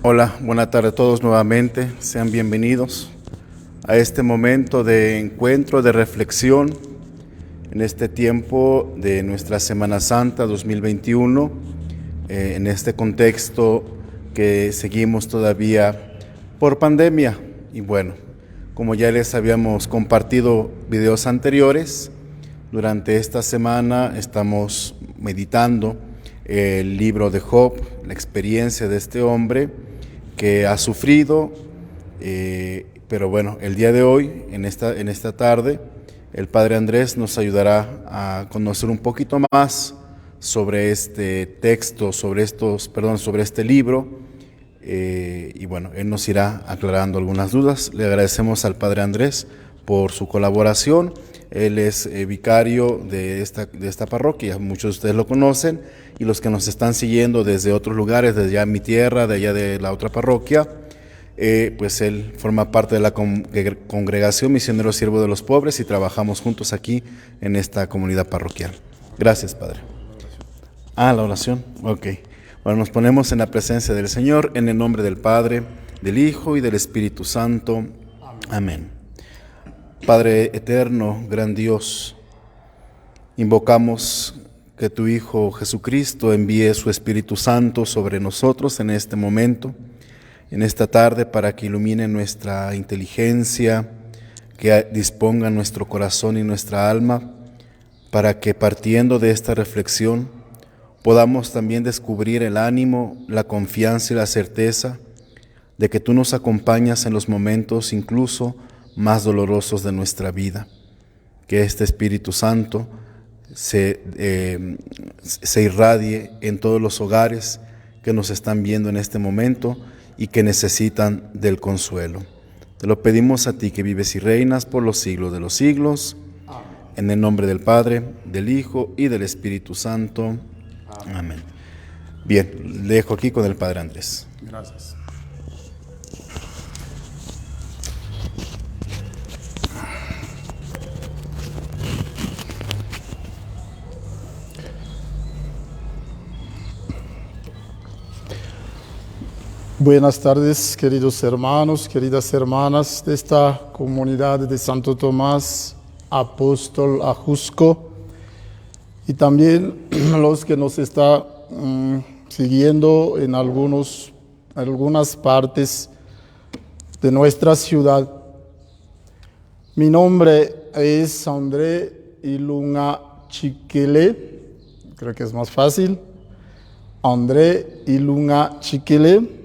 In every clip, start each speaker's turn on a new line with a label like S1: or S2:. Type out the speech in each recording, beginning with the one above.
S1: Hola, buena tarde a todos nuevamente. Sean bienvenidos a este momento de encuentro, de reflexión, en este tiempo de nuestra Semana Santa 2021, en este contexto que seguimos todavía por pandemia. Y bueno, como ya les habíamos compartido videos anteriores, durante esta semana estamos meditando el libro de Job, la experiencia de este hombre que ha sufrido, pero bueno, el día de hoy, en esta tarde, el Padre Andrés nos ayudará a conocer un poquito más sobre este texto, sobre este libro, y bueno, él nos irá aclarando algunas dudas. Le agradecemos al Padre Andrés por su colaboración. Él es vicario de esta parroquia, muchos de ustedes lo conocen, y los que nos están siguiendo desde otros lugares, desde allá mi tierra, de allá de la otra parroquia, pues él forma parte de la congregación Misionero Siervo de los Pobres y trabajamos juntos aquí en esta comunidad parroquial. Gracias, Padre. La oración. Ok. Bueno, nos ponemos en la presencia del Señor, en el nombre del Padre, del Hijo y del Espíritu Santo. Amén. Padre eterno, gran Dios, invocamos que tu Hijo Jesucristo envíe su Espíritu Santo sobre nosotros en este momento, en esta tarde, para que ilumine nuestra inteligencia, que disponga nuestro corazón y nuestra alma, para que partiendo de esta reflexión podamos también descubrir el ánimo, la confianza y la certeza de que tú nos acompañas en los momentos incluso más dolorosos de nuestra vida. Que este Espíritu Santo se irradie en todos los hogares que nos están viendo en este momento y que necesitan del consuelo. Te lo pedimos a ti, que vives y reinas por los siglos de los siglos. En el nombre del Padre, del Hijo y del Espíritu Santo. Amén. Bien, le dejo aquí con el Padre Andrés.
S2: Gracias. Buenas tardes, queridos hermanos, queridas hermanas de esta comunidad de Santo Tomás, Apóstol Ajusco, y también los que nos están siguiendo en algunas partes de nuestra ciudad. Mi nombre es André Ilunga Chiquele, creo que es más fácil. André Ilunga Chiquele.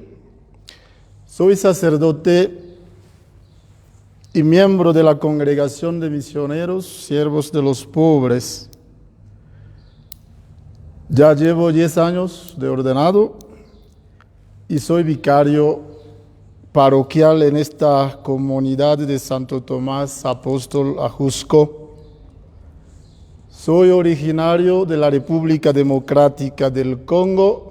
S2: Soy sacerdote y miembro de la Congregación de Misioneros Siervos de los Pobres. Ya llevo 10 años de ordenado y soy vicario parroquial en esta comunidad de Santo Tomás Apóstol Ajusco. Soy originario de la República Democrática del Congo,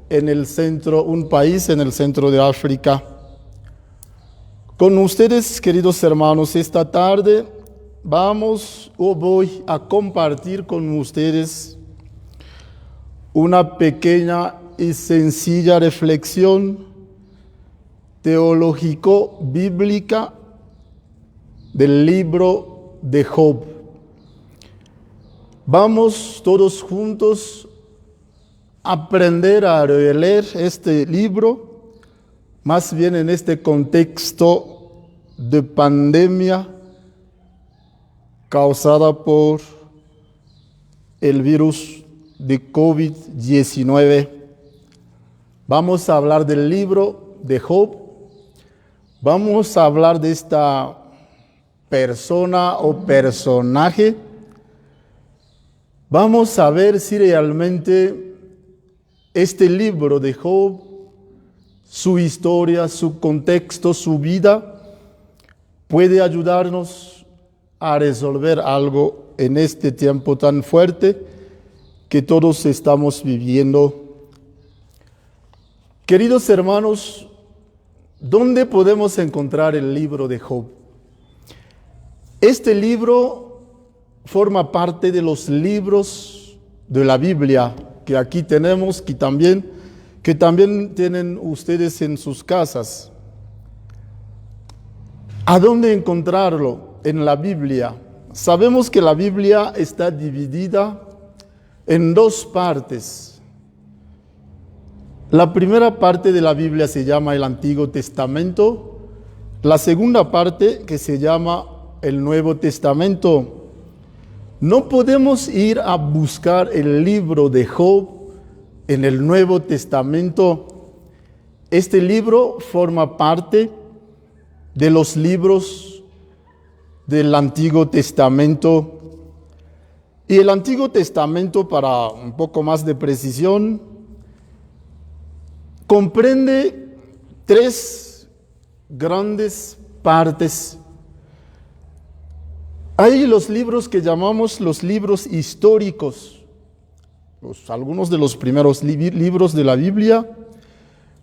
S2: un país en el centro de África. Con ustedes, queridos hermanos, esta tarde voy a compartir con ustedes una pequeña y sencilla reflexión teológico-bíblica del libro de Job. Vamos todos juntos aprender a leer este libro, más bien en este contexto de pandemia causada por el virus de COVID-19. Vamos a hablar del libro de Job, vamos a hablar de esta persona o personaje, vamos a ver si realmente este libro de Job, su historia, su contexto, su vida, puede ayudarnos a resolver algo en este tiempo tan fuerte que todos estamos viviendo. Queridos hermanos, ¿dónde podemos encontrar el libro de Job? Este libro forma parte de los libros de la Biblia que aquí tenemos, que que también tienen ustedes en sus casas. ¿A dónde encontrarlo? En la Biblia. Sabemos que la Biblia está dividida en dos partes. La primera parte de la Biblia se llama el Antiguo Testamento, la segunda parte que se llama el Nuevo Testamento. No podemos ir a buscar el libro de Job en el Nuevo Testamento. Este libro forma parte de los libros del Antiguo Testamento. Y el Antiguo Testamento, para un poco más de precisión, comprende tres grandes partes. Hay los libros que llamamos los libros históricos, algunos de los primeros libros de la Biblia,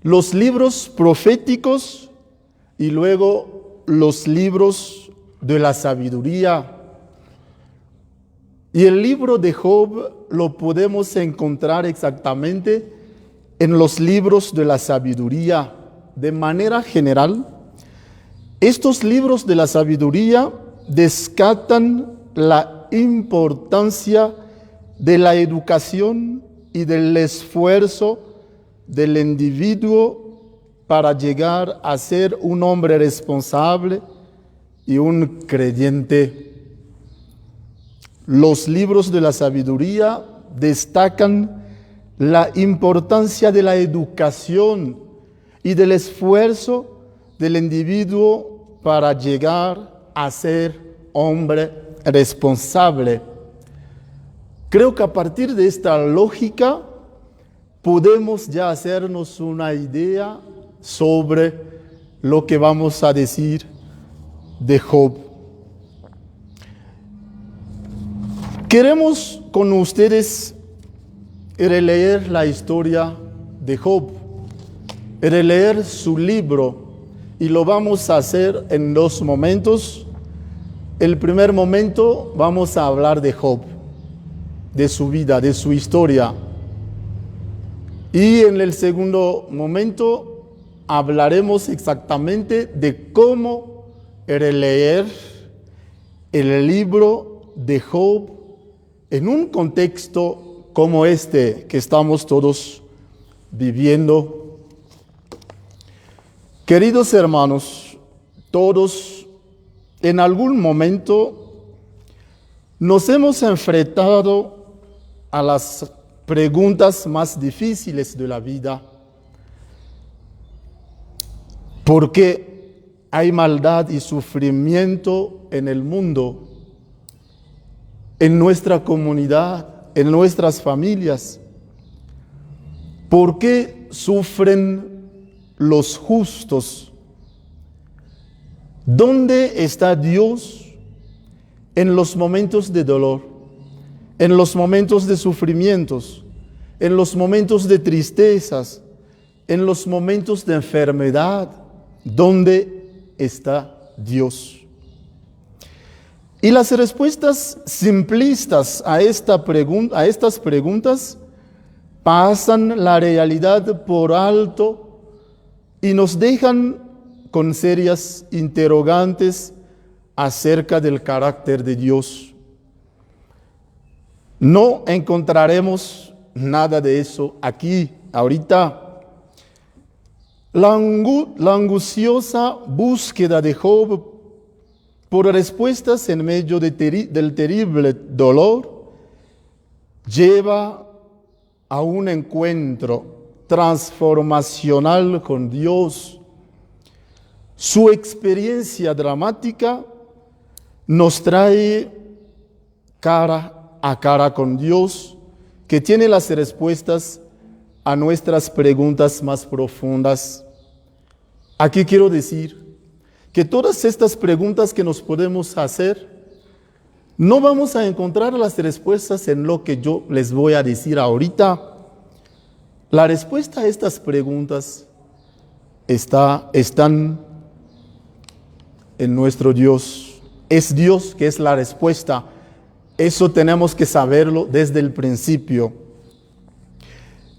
S2: los libros proféticos y luego los libros de la sabiduría. Y el libro de Job lo podemos encontrar exactamente en los libros de la sabiduría. De manera general, estos libros de la sabiduría descatan la importancia de la educación y del esfuerzo del individuo para llegar a ser un hombre responsable y un creyente. Los libros de la sabiduría destacan la importancia de la educación y del esfuerzo del individuo para llegar a ser hombre responsable. Creo que a partir de esta lógica podemos ya hacernos una idea sobre lo que vamos a decir de Job. Queremos con ustedes releer la historia de Job, releer su libro, y lo vamos a hacer en dos momentos. El primer momento vamos a hablar de Job, de su vida, de su historia. Y en el segundo momento hablaremos exactamente de cómo releer el libro de Job en un contexto como este que estamos todos viviendo. Queridos hermanos, todos en algún momento nos hemos enfrentado a las preguntas más difíciles de la vida. ¿Por qué hay maldad y sufrimiento en el mundo, en nuestra comunidad, en nuestras familias? ¿Por qué sufren los justos? ¿Dónde está Dios en los momentos de dolor, en los momentos de sufrimientos, en los momentos de tristezas, en los momentos de enfermedad? ¿Dónde está Dios? Y las respuestas simplistas a estas preguntas pasan la realidad por alto y nos dejan con serias interrogantes acerca del carácter de Dios. No encontraremos nada de eso aquí, ahorita. La angustiosa búsqueda de Job por respuestas en medio del terrible dolor lleva a un encuentro transformacional con Dios. Su experiencia dramática nos trae cara a cara con Dios, que tiene las respuestas a nuestras preguntas más profundas. Aquí quiero decir que todas estas preguntas que nos podemos hacer, no vamos a encontrar las respuestas en lo que yo les voy a decir ahorita. La respuesta a estas preguntas están en nuestro Dios. Es Dios que es la respuesta. Eso tenemos que saberlo desde el principio.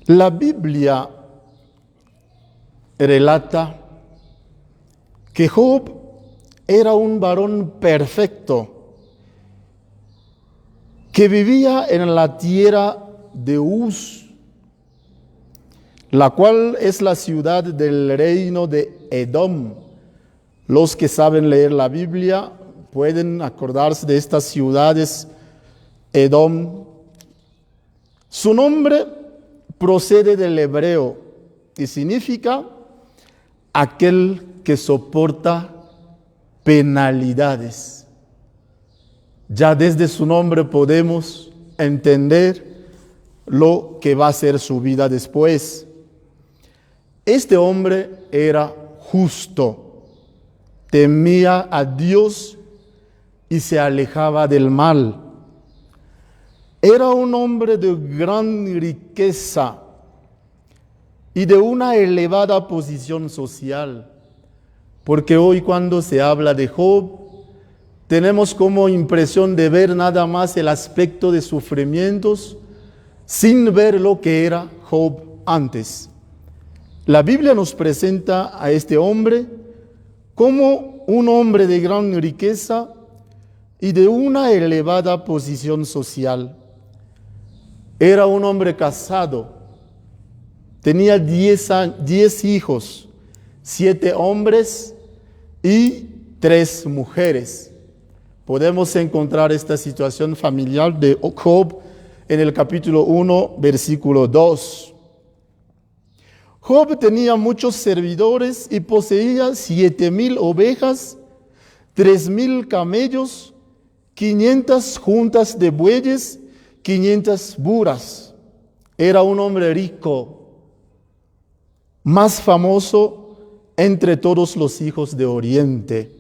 S2: La Biblia relata que Job era un varón perfecto que vivía en la tierra de Uz, la cual es la ciudad del reino de Edom. Los que saben leer la Biblia pueden acordarse de estas ciudades, Edom. Su nombre procede del hebreo y significa aquel que soporta penalidades. Ya desde su nombre podemos entender lo que va a ser su vida después. Este hombre era justo, temía a Dios y se alejaba del mal. Era un hombre de gran riqueza y de una elevada posición social, porque hoy cuando se habla de Job, tenemos como impresión de ver nada más el aspecto de sufrimientos, sin ver lo que era Job antes. La Biblia nos presenta a este hombre como un hombre de gran riqueza y de una elevada posición social. Era un hombre casado, tenía 10 hijos, 7 hombres y 3 mujeres. Podemos encontrar esta situación familiar de Job en el capítulo 1, versículo 2. Job tenía muchos servidores y poseía 7,000 ovejas, 3,000 camellos, 500 juntas de bueyes, 500 burras. Era un hombre rico, más famoso entre todos los hijos de Oriente.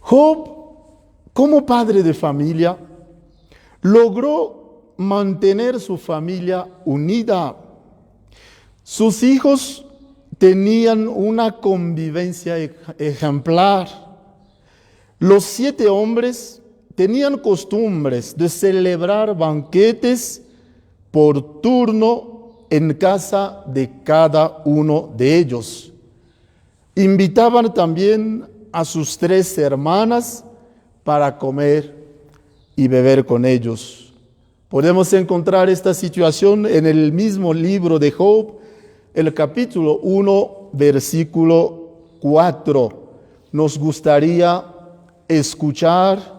S2: Job, como padre de familia, logró mantener su familia unida. Sus hijos tenían una convivencia ejemplar. Los 7 hombres tenían costumbres de celebrar banquetes por turno en casa de cada uno de ellos. Invitaban también a sus 3 hermanas para comer y beber con ellos. Podemos encontrar esta situación en el mismo libro de Job, el capítulo 1, versículo 4. Nos gustaría escuchar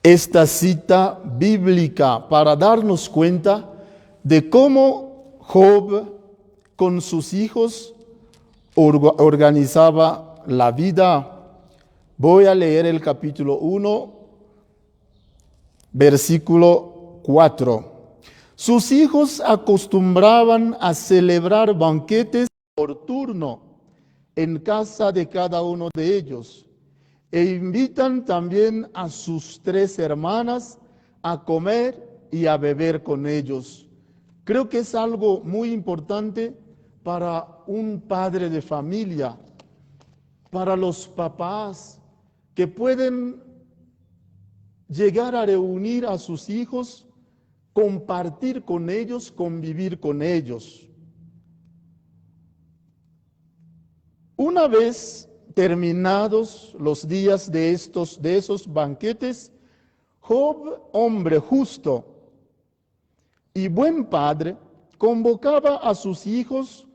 S2: esta cita bíblica para darnos cuenta de cómo Job con sus hijos organizaba la vida. Voy a leer el capítulo 1, versículo 4. Sus hijos acostumbraban a celebrar banquetes por turno en casa de cada uno de ellos, e invitan también a sus 3 hermanas a comer y a beber con ellos. Creo que es algo muy importante para un padre de familia, para los papás que pueden llegar a reunir a sus hijos, compartir con ellos, convivir con ellos. Una vez terminados los días de esos banquetes, Job, hombre justo y buen padre, convocaba a sus hijos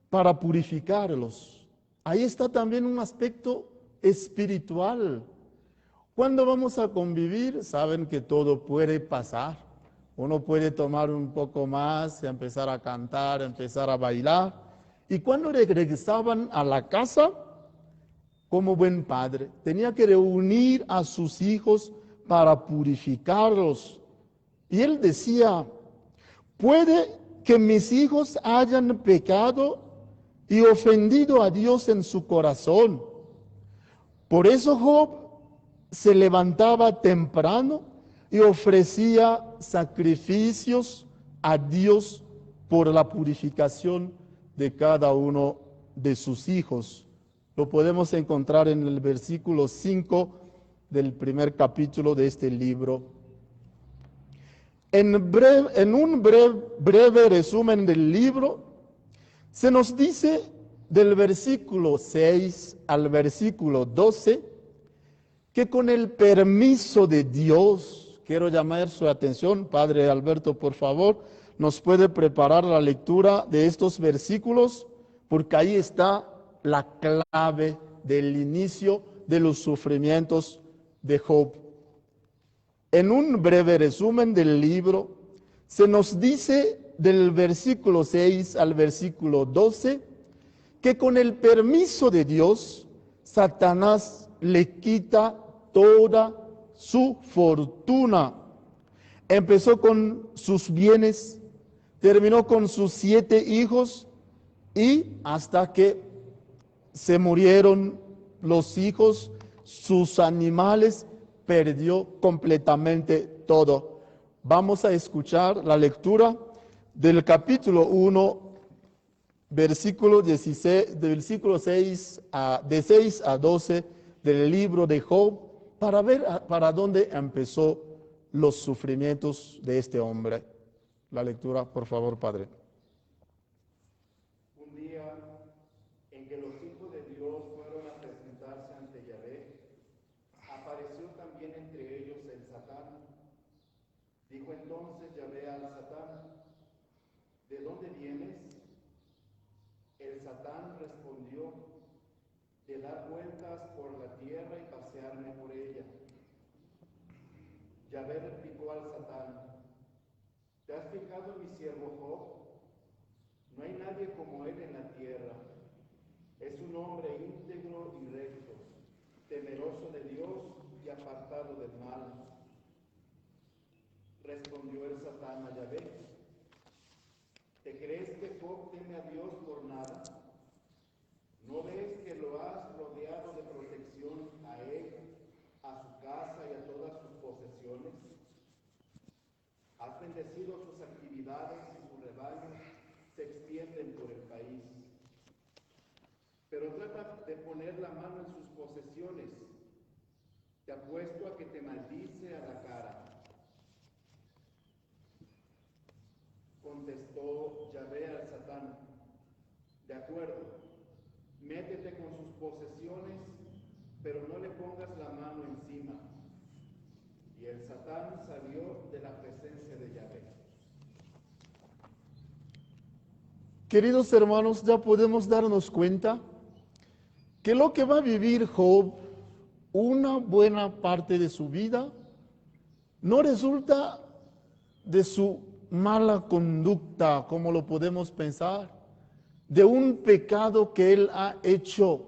S2: para purificarlos. Ahí está también un aspecto espiritual. Cuando vamos a convivir, saben que todo puede pasar. Uno puede tomar un poco más, empezar a cantar, empezar a bailar. Y cuando regresaban a la casa, como buen padre, tenía que reunir a sus hijos para purificarlos. Y él decía, puede que mis hijos hayan pecado y ofendido a Dios en su corazón. Por eso Job se levantaba temprano y ofrecía sacrificios a Dios por la purificación de cada uno de sus hijos. Lo podemos encontrar en el versículo 5 del primer capítulo de este libro. En un breve resumen del libro, Se nos dice del versículo 6 al versículo 12 que con el permiso de Dios, quiero llamar su atención, Padre Alberto, por favor, nos puede preparar la lectura de estos versículos, porque ahí está la clave del inicio de los sufrimientos de Job. En un breve resumen del libro, se nos dice del versículo 6 al versículo 12 que con el permiso de Dios, Satanás le quita toda su fortuna. Empezó con sus bienes, terminó con sus 7 hijos y hasta que se murieron los hijos, sus animales, perdió completamente todo. Vamos a escuchar la lectura del capítulo 1, versículo 16, del versículo 6 de 6 a 12 del libro de Job, para ver para dónde empezó los sufrimientos de este hombre. La lectura, por favor, Padre.
S1: Un día en que los hijos de Dios fueron a presentarse ante Yahvé, apareció también entre ellos el Satán. Dijo entonces Yahvé al Satán: ¿de dónde vienes? El Satán respondió: de dar vueltas por la tierra y pasearme por ella. Yahvé replicó al Satán: ¿te has fijado en mi siervo Job? No hay nadie como él en la tierra. Es un hombre íntegro y recto, temeroso de Dios y apartado del mal. Respondió el Satán a Yahvé: ¿te crees que Job teme a Dios por nada? ¿No ves que lo has rodeado de protección a él, a su casa y a todas sus posesiones? Has bendecido sus actividades y sus rebaños se extienden por el país. Pero trata de poner la mano en sus posesiones. Te apuesto a que te maldice a la cara. Contestó Yahvé al Satán: de acuerdo, métete con sus posesiones, pero no le pongas la mano encima. Y el Satán salió de la presencia de Yahvé.
S2: Queridos hermanos, ya podemos darnos cuenta que lo que va a vivir Job una buena parte de su vida no resulta de su mala conducta, como lo podemos pensar, de un pecado que él ha hecho.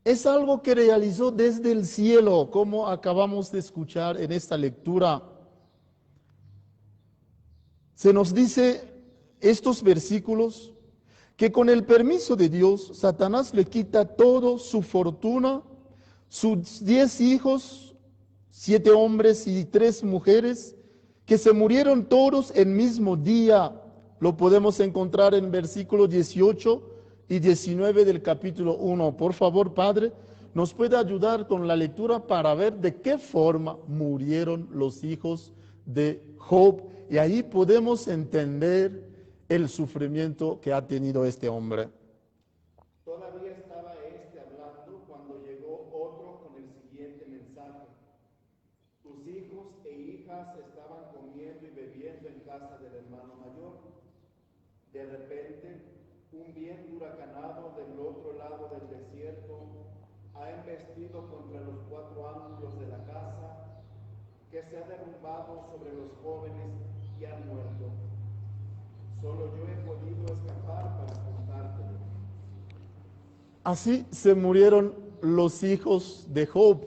S2: Es algo que realizó desde el cielo, como acabamos de escuchar en esta lectura. Se nos dice estos versículos que con el permiso de Dios, Satanás le quita todo su fortuna, sus 10 hijos, 7 hombres y 3 mujeres, que se murieron todos el mismo día. Lo podemos encontrar en versículos 18 y 19 del capítulo 1. Por favor, Padre, nos puede ayudar con la lectura para ver de qué forma murieron los hijos de Job. Y ahí podemos entender el sufrimiento que ha tenido este hombre.
S1: Todavía estaba hablando cuando llegó otro con el siguiente mensaje: tus hijos e hijas estaban comiendo y bebiendo en casa del hermano mayor. De repente, un viento huracanado del otro lado del desierto ha embestido contra los 4 ángulos de la casa, que se ha derrumbado sobre los jóvenes y han muerto. Solo yo he podido escapar para contártelo.
S2: Así se murieron los hijos de Job.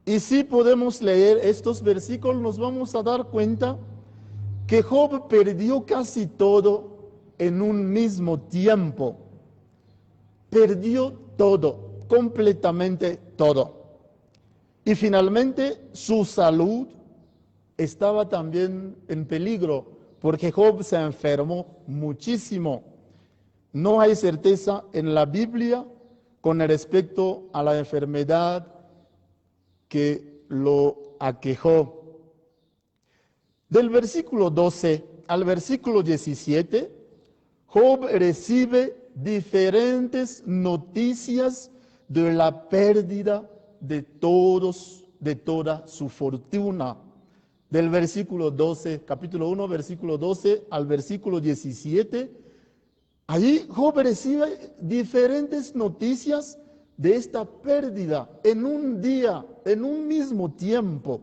S2: Y si podemos leer estos versículos, nos vamos a dar cuenta que Job perdió casi todo en un mismo tiempo. Perdió todo, completamente todo. Y finalmente su salud estaba también en peligro, porque Job se enfermó muchísimo. No hay certeza en la Biblia con respecto a la enfermedad que lo aquejó. Del versículo 12 al versículo 17, Job recibe diferentes noticias de la pérdida de toda su fortuna. Del versículo 12, capítulo 1, versículo 12 al versículo 17, allí Job recibe diferentes noticias de esta pérdida en un día, en un mismo tiempo.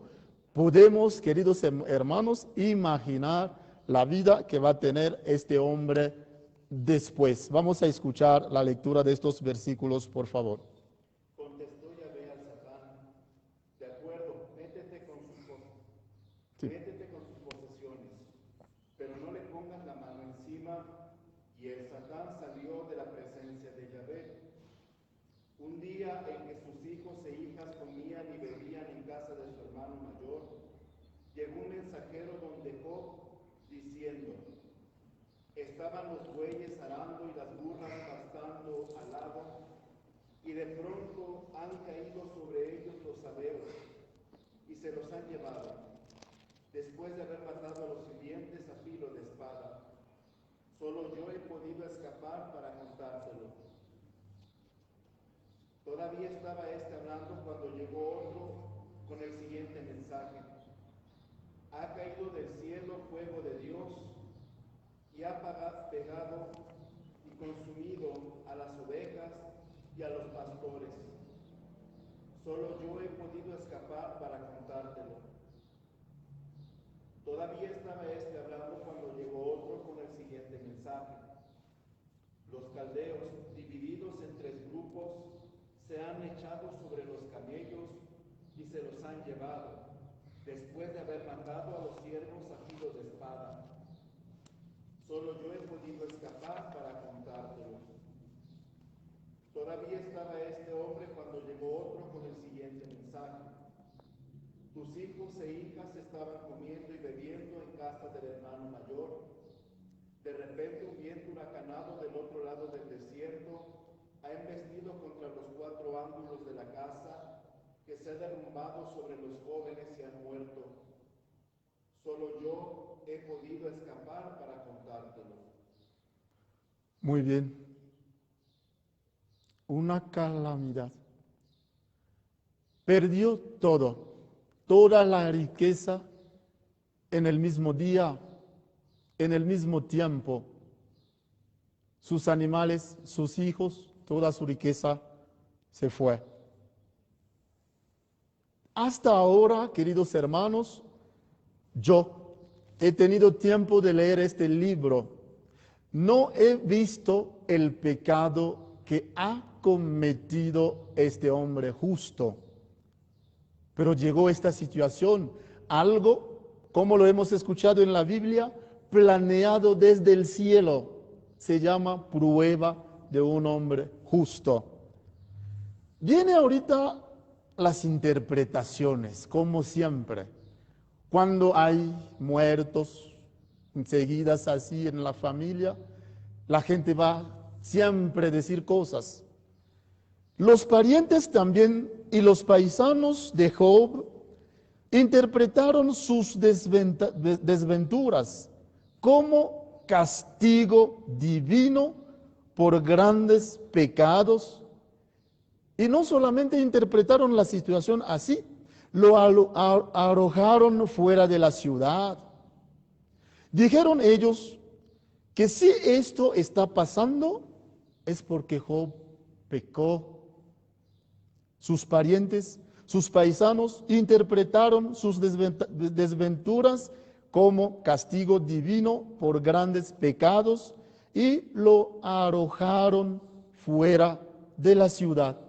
S2: Podemos, queridos hermanos, imaginar la vida que va a tener este hombre después. Vamos a escuchar la lectura de estos versículos, por favor.
S1: Contestó Yahvé al Satán: de acuerdo, métete con sus posesiones, pero no le pongas la mano encima. Y el Satán salió de la presencia de Yahvé. Un día en que sus hijos e hijas comían y bebían en casa de su hermano mayor, llegó un mensajero donde Job, diciendo: estaban los bueyes arando y las burras pastando al lado, y de pronto han caído sobre ellos los sabeos, y se los han llevado, después de haber matado a los sirvientes a filo de espada. Solo yo he podido escapar para contárselo. Todavía estaba hablando cuando llegó otro con el siguiente mensaje: ha caído del cielo fuego de Dios y ha pegado y consumido a las ovejas y a los pastores. Solo yo he podido escapar para contártelo. Todavía estaba hablando cuando llegó otro con el siguiente mensaje: los caldeos, divididos en 3 grupos, se han echado sobre los camellos y se los han llevado, después de haber matado a los siervos a filo de espada. Solo yo he podido escapar para contártelo. Todavía estaba este hombre cuando llegó otro con el siguiente mensaje: tus hijos e hijas estaban comiendo y bebiendo en casa del hermano mayor. De repente un viento huracanado del otro lado del desierto ha embestido contra los 4 ángulos de la casa, que se ha derrumbado sobre los jóvenes y han muerto. Solo yo he podido escapar para contártelo.
S2: Muy bien. Una calamidad. Perdió todo, toda la riqueza en el mismo día, en el mismo tiempo. Sus animales, sus hijos, toda su riqueza se fue. Hasta ahora, queridos hermanos, yo he tenido tiempo de leer este libro. No he visto el pecado que ha cometido este hombre justo. Pero llegó esta situación, algo, como lo hemos escuchado en la Biblia, planeado desde el cielo. Se llama prueba de un hombre justo. Viene ahorita las interpretaciones, como siempre. Cuando hay muertos, enseguidas así en la familia, la gente va siempre a decir cosas. Los parientes también y los paisanos de Job interpretaron sus desventuras como castigo divino por grandes pecados. Y no solamente interpretaron la situación así, lo arrojaron fuera de la ciudad. Dijeron ellos que si esto está pasando es porque Job pecó. Sus parientes, sus paisanos interpretaron sus desventuras como castigo divino por grandes pecados y lo arrojaron fuera de la ciudad.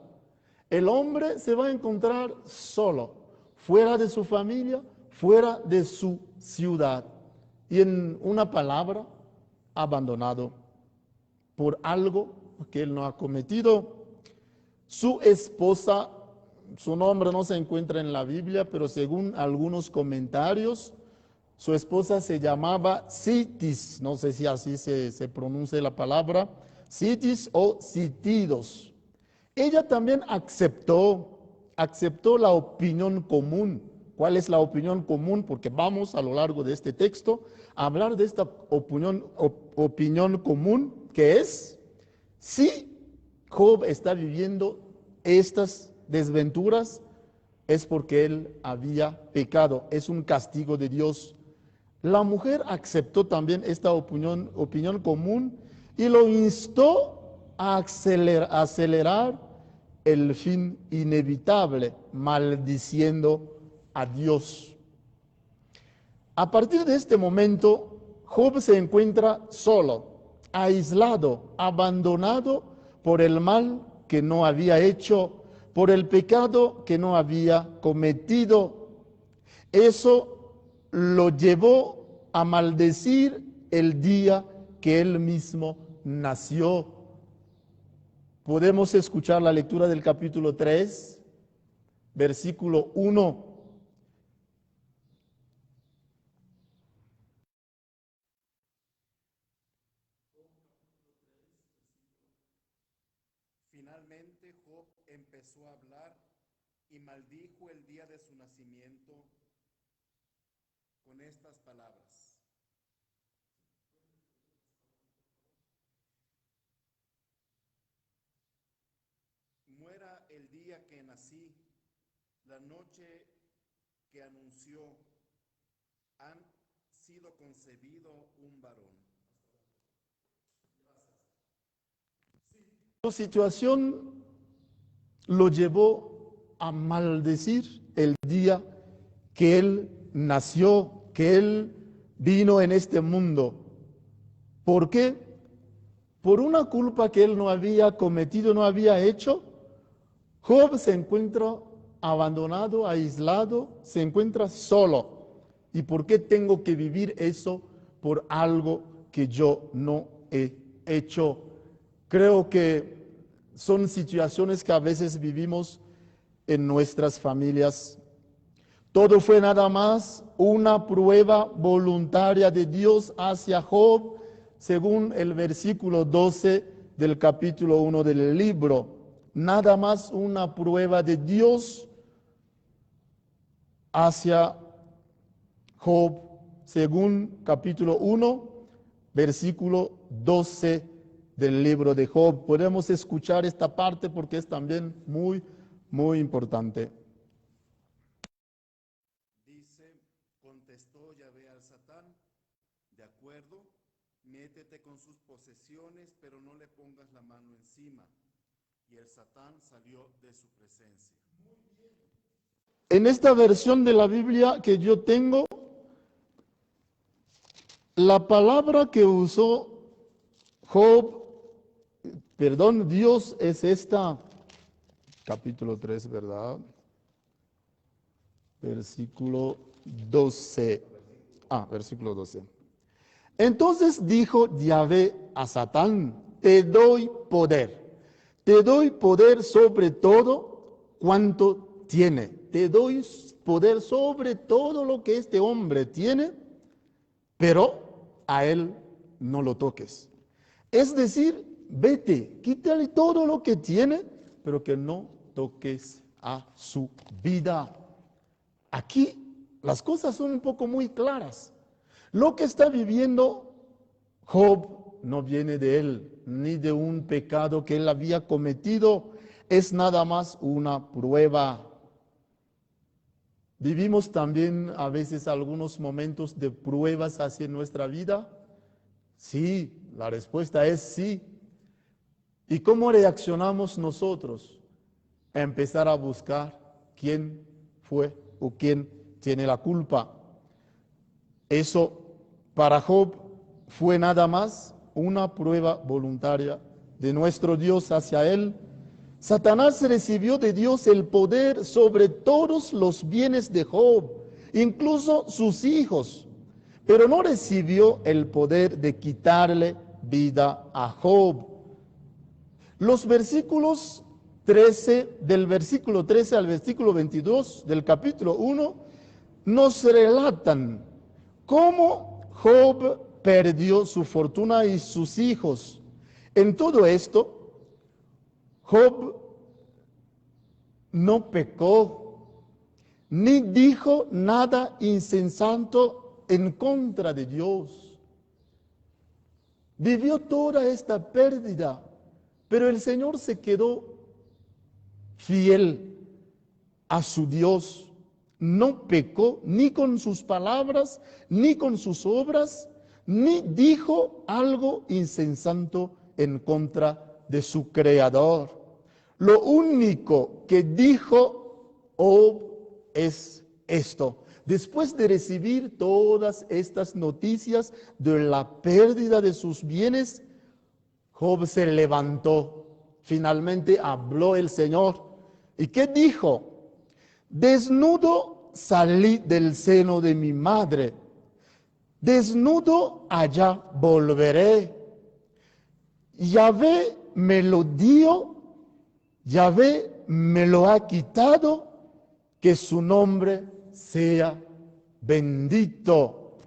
S2: El hombre se va a encontrar solo, fuera de su familia, fuera de su ciudad. Y en una palabra, abandonado por algo que él no ha cometido. Su esposa, su nombre no se encuentra en la Biblia, pero según algunos comentarios, su esposa se llamaba Citis, no sé si así se pronuncia la palabra, Citis o Citidos. Ella también aceptó la opinión común ¿Cuál es la opinión común? Porque vamos a lo largo de este texto a hablar de esta opinión común, que es, si Job está viviendo estas desventuras, es porque él había pecado, es un castigo de Dios. La mujer aceptó también esta opinión común y lo instó a acelerar el fin inevitable, maldiciendo a Dios. A partir de este momento, Job se encuentra solo, aislado, abandonado por el mal que no había hecho, por el pecado que no había cometido. Eso lo llevó a maldecir el día que él mismo nació. Podemos escuchar la lectura del capítulo 3, versículo 1.
S1: Finalmente Job empezó a hablar y maldijo el día de su nacimiento con estas palabras. Muera el día que nací, la noche que anunció, han sido concebido un varón.
S2: Su situación lo llevó a maldecir el día que él nació, que él vino en este mundo. ¿Por qué? Por una culpa que él no había cometido, no había hecho. Job se encuentra abandonado, aislado, se encuentra solo. ¿Y por qué tengo que vivir eso por algo que yo no he hecho? Creo que son situaciones que a veces vivimos en nuestras familias. Todo fue nada más una prueba voluntaria de Dios hacia Job, según el versículo 12 del capítulo 1 del libro. Nada más una prueba de Dios hacia Job, según capítulo 1, versículo 12 del libro de Job. Podemos escuchar esta parte porque es también muy importante.
S1: Dice, contestó Yahvé al Satán, de acuerdo, métete con sus posesiones, pero no le pongas la mano encima. Y el Satán salió de su presencia.
S2: En esta versión de la Biblia que yo tengo, la palabra que usó Dios es esta, capítulo 3, ¿verdad? Versículo 12. Versículo 12. Entonces dijo Yahvé a Satán, te doy poder sobre todo cuanto tiene, te doy poder sobre todo lo que este hombre tiene, pero a él no lo toques. Es decir, vete, quítale todo lo que tiene, pero que no toques a su vida. Aquí las cosas son un poco muy claras. Lo que está viviendo Job no viene de él, ni de un pecado que él había cometido, es nada más una prueba. ¿Vivimos también a veces algunos momentos de pruebas hacia nuestra vida? Sí, la respuesta es sí. ¿Y cómo reaccionamos nosotros? A empezar a buscar quién fue o quién tiene la culpa. Eso para Job fue nada más una prueba voluntaria de nuestro Dios hacia él. Satanás recibió de Dios el poder sobre todos los bienes de Job, incluso sus hijos, pero no recibió el poder de quitarle vida a Job. Los versículos 13, del versículo 13 al versículo 22 del capítulo 1, nos relatan cómo Job perdió su fortuna y sus hijos. En todo esto, Job no pecó, ni dijo nada insensato en contra de Dios. Vivió toda esta pérdida, pero el Señor se quedó fiel a su Dios. No pecó ni con sus palabras, ni con sus obras, ni dijo algo insensato en contra de su Creador. Lo único que dijo Job es esto. Después de recibir todas estas noticias de la pérdida de sus bienes, Job se levantó. Finalmente habló el Señor. ¿Y qué dijo? Desnudo salí del seno de mi madre. Desnudo allá volveré. Yahvé me lo dio, Yahvé me lo ha quitado, que su nombre sea bendito.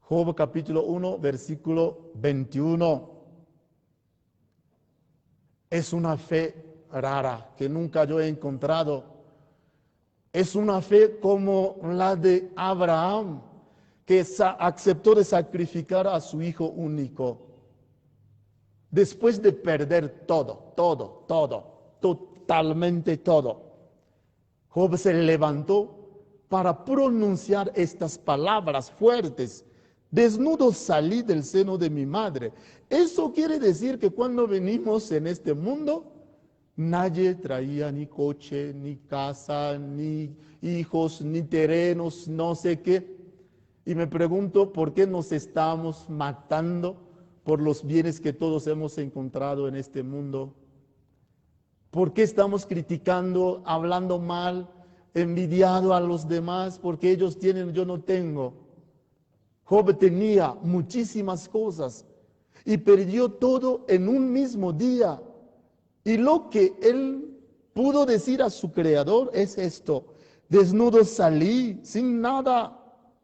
S2: Job capítulo 1, versículo 21. Es una fe rara que nunca yo he encontrado. Es una fe como la de Abraham, que aceptó de sacrificar a su hijo único. Después de perder todo, totalmente todo, Job se levantó para pronunciar estas palabras fuertes. Desnudo salí del seno de mi madre. Eso quiere decir que cuando venimos en este mundo, nadie traía ni coche, ni casa, ni hijos, ni terrenos, no sé qué. Y me pregunto por qué nos estamos matando por los bienes que todos hemos encontrado en este mundo. ¿Por qué estamos criticando, hablando mal, envidiando a los demás? Porque ellos tienen, yo no tengo. Job tenía muchísimas cosas y perdió todo en un mismo día. Y lo que él pudo decir a su Creador es esto: desnudo salí, sin nada,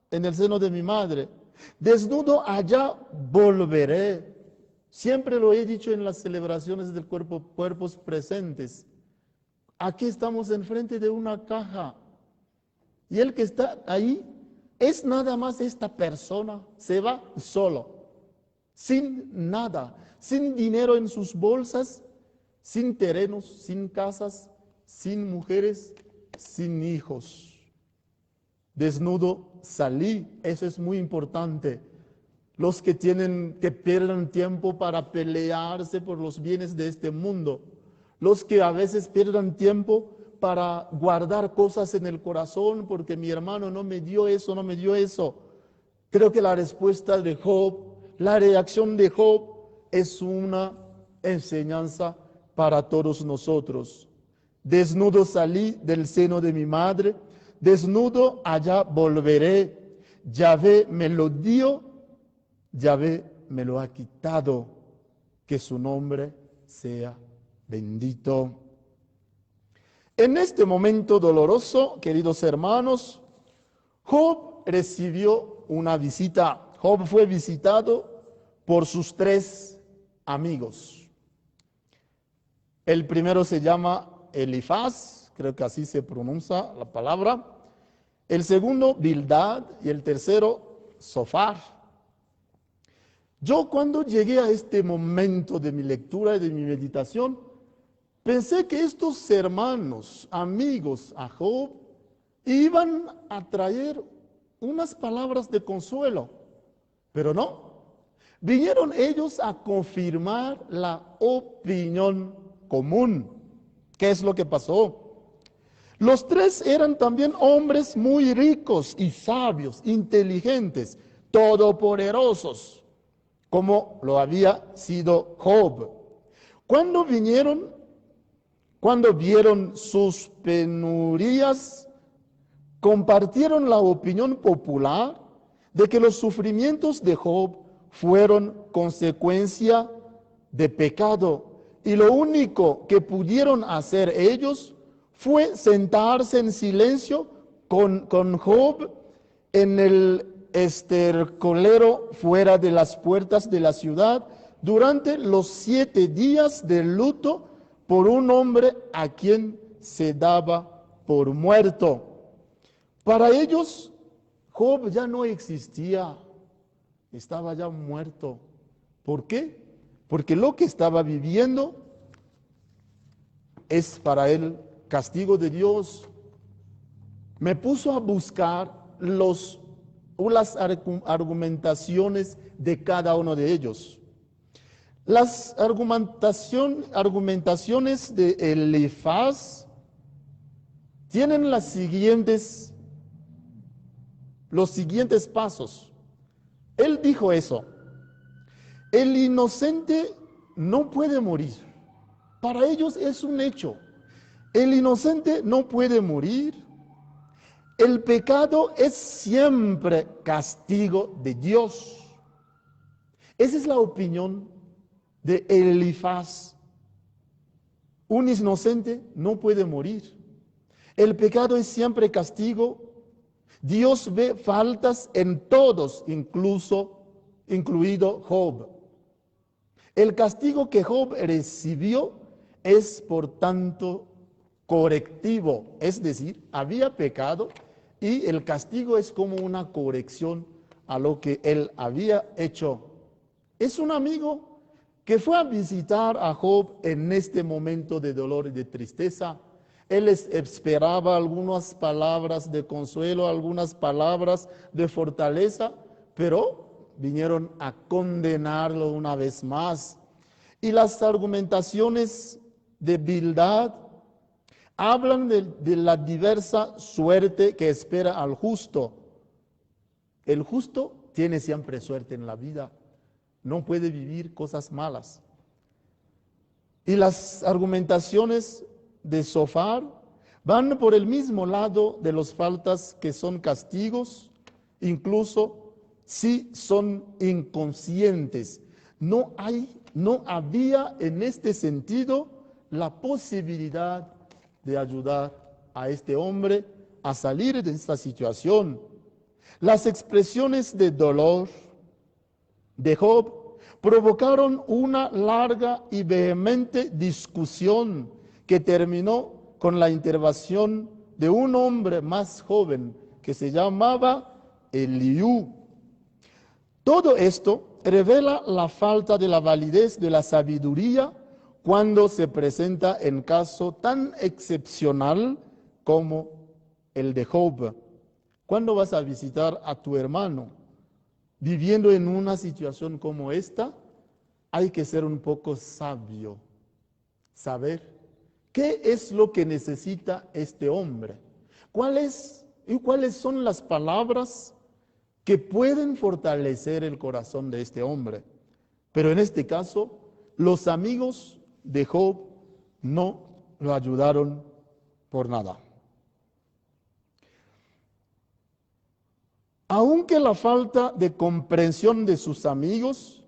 S2: en el seno de mi madre. Desnudo allá volveré. Siempre lo he dicho en las celebraciones del cuerpos presentes. Aquí estamos enfrente de una caja. Y el que está ahí es nada más esta persona. Se va solo, sin nada, sin dinero en sus bolsas, sin terrenos, sin casas, sin mujeres, sin hijos. Desnudo salí, eso es muy importante. Los que pierden tiempo para pelearse por los bienes de este mundo, los que a veces pierden tiempo para guardar cosas en el corazón porque mi hermano no me dio eso, no me dio eso. Creo que la respuesta de Job, la reacción de Job es una enseñanza para todos nosotros. Desnudo salí del seno de mi madre, desnudo allá volveré. Yahvé me lo dio, Yahvé me lo ha quitado, que su nombre sea bendito. En este momento doloroso, queridos hermanos, Job recibió una visita. Job fue visitado por sus 3 amigos. El primero se llama Elifaz, creo que así se pronuncia la palabra. El segundo, Bildad, y el tercero, Zofar. Yo cuando llegué a este momento de mi lectura y de mi meditación, pensé que estos hermanos, amigos a Job, iban a traer unas palabras de consuelo, pero no. Vinieron ellos a confirmar la opinión común. ¿Qué es lo que pasó? Los 3 eran también hombres muy ricos y sabios, inteligentes, todopoderosos, como lo había sido Job. Cuando vieron sus penurias, compartieron la opinión popular de que los sufrimientos de Job fueron consecuencia de pecado, y lo único que pudieron hacer ellos fue sentarse en silencio con Job en el estercolero fuera de las puertas de la ciudad durante los 7 días de luto por un hombre a quien se daba por muerto. Para ellos, Job ya no existía, estaba ya muerto. ¿Por qué? Porque lo que estaba viviendo es para él castigo de Dios. Me puso a buscar las argumentaciones de cada uno de ellos. Las argumentaciones de Elifaz tienen los siguientes pasos. Él dijo eso: el inocente no puede morir. Para ellos es un hecho. El inocente no puede morir. El pecado es siempre castigo de Dios. Esa es la opinión de Elifaz. Un inocente no puede morir. El pecado es siempre castigo. Dios ve faltas en todos, incluido Job. El castigo que Job recibió es, por tanto, correctivo. Es decir, había pecado y el castigo es como una corrección a lo que él había hecho. Es un amigo que fue a visitar a Job en este momento de dolor y de tristeza. Él esperaba algunas palabras de consuelo, algunas palabras de fortaleza, pero vinieron a condenarlo una vez más. Y las argumentaciones de Bildad hablan de la diversa suerte que espera al justo. El justo tiene siempre suerte en la vida, no puede vivir cosas malas. Y las argumentaciones de Zofar van por el mismo lado de las faltas que son castigos, incluso si son inconscientes. No había en este sentido la posibilidad de ayudar a este hombre a salir de esta situación. Las expresiones de dolor de Job provocaron una larga y vehemente discusión que terminó con la intervención de un hombre más joven que se llamaba Eliú. Todo esto revela la falta de la validez de la sabiduría cuando se presenta en caso tan excepcional como el de Job. ¿Cuándo vas a visitar a tu hermano viviendo en una situación como esta? Hay que ser un poco sabio, saber qué es lo que necesita este hombre, cuáles son las palabras que pueden fortalecer el corazón de este hombre. Pero en este caso, los amigos de Job no lo ayudaron por nada. Aunque la falta de comprensión de sus amigos,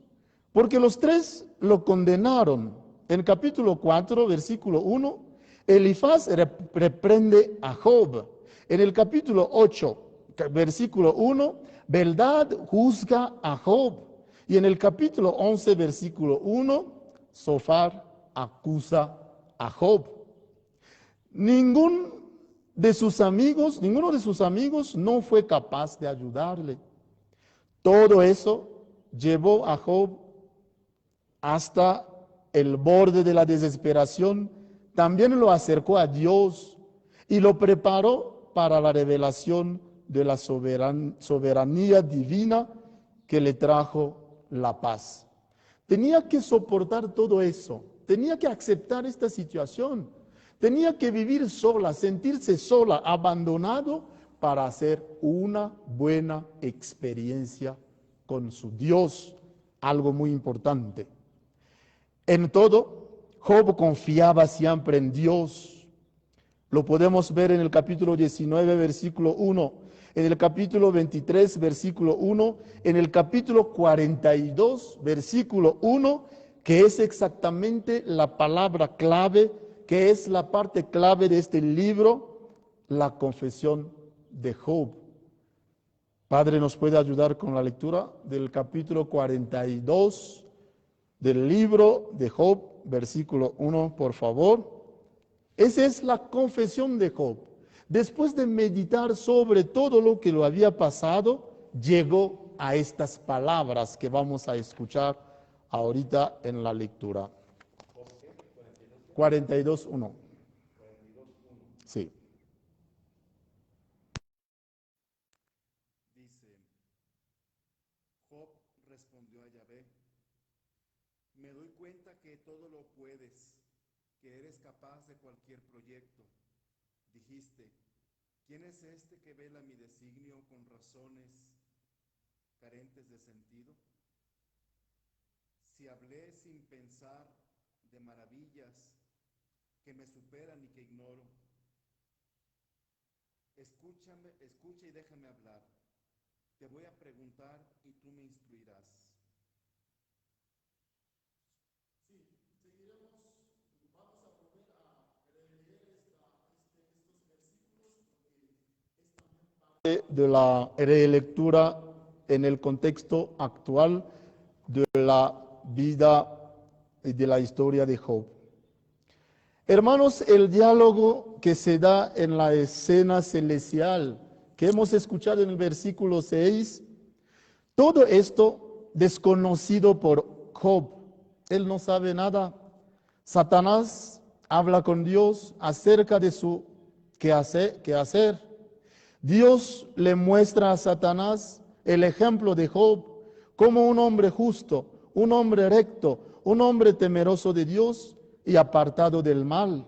S2: porque los tres lo condenaron. En capítulo 4, versículo 1, Elifaz reprende a Job. En el capítulo 8, versículo 1, Bildad juzga a Job. Y en el capítulo 11, versículo 1, Zofar acusa a Job. Ninguno de sus amigos no fue capaz de ayudarle. Todo eso llevó a Job hasta el borde de la desesperación. También lo acercó a Dios y lo preparó para la revelación de la soberanía divina que le trajo la paz. Tenía que soportar todo eso, tenía que aceptar esta situación, tenía que vivir sola, sentirse sola, abandonado, para hacer una buena experiencia con su Dios, algo muy importante. En todo, Job confiaba siempre en Dios. Lo podemos ver en el capítulo 19, versículo 1, en el capítulo 23, versículo 1, en el capítulo 42, versículo 1, que es exactamente la palabra clave, que es la parte clave de este libro, la confesión de Job. Padre, ¿nos puede ayudar con la lectura del capítulo 42 del libro de Job, versículo 1, por favor? Esa es la confesión de Job. Después de meditar sobre todo lo que lo había pasado, llegó a estas palabras que vamos a escuchar ahorita en la lectura. 42:1. Sí.
S1: Dice, Job respondió a Yahvé, me doy cuenta que todo lo puedes, que eres capaz de cualquier proyecto. Dijiste, ¿quién es este que vela mi designio con razones carentes de sentido? Si hablé sin pensar de maravillas que me superan y que ignoro, escucha y déjame hablar. Te voy a preguntar y tú me instruirás.
S2: De la relectura en el contexto actual de la vida y de la historia de Job. Hermanos, el diálogo que se da en la escena celestial que hemos escuchado en el versículo 6, todo esto desconocido por Job. Él no sabe nada. Satanás habla con Dios acerca de su quehacer. Dios le muestra a Satanás el ejemplo de Job como un hombre justo, un hombre recto, un hombre temeroso de Dios y apartado del mal.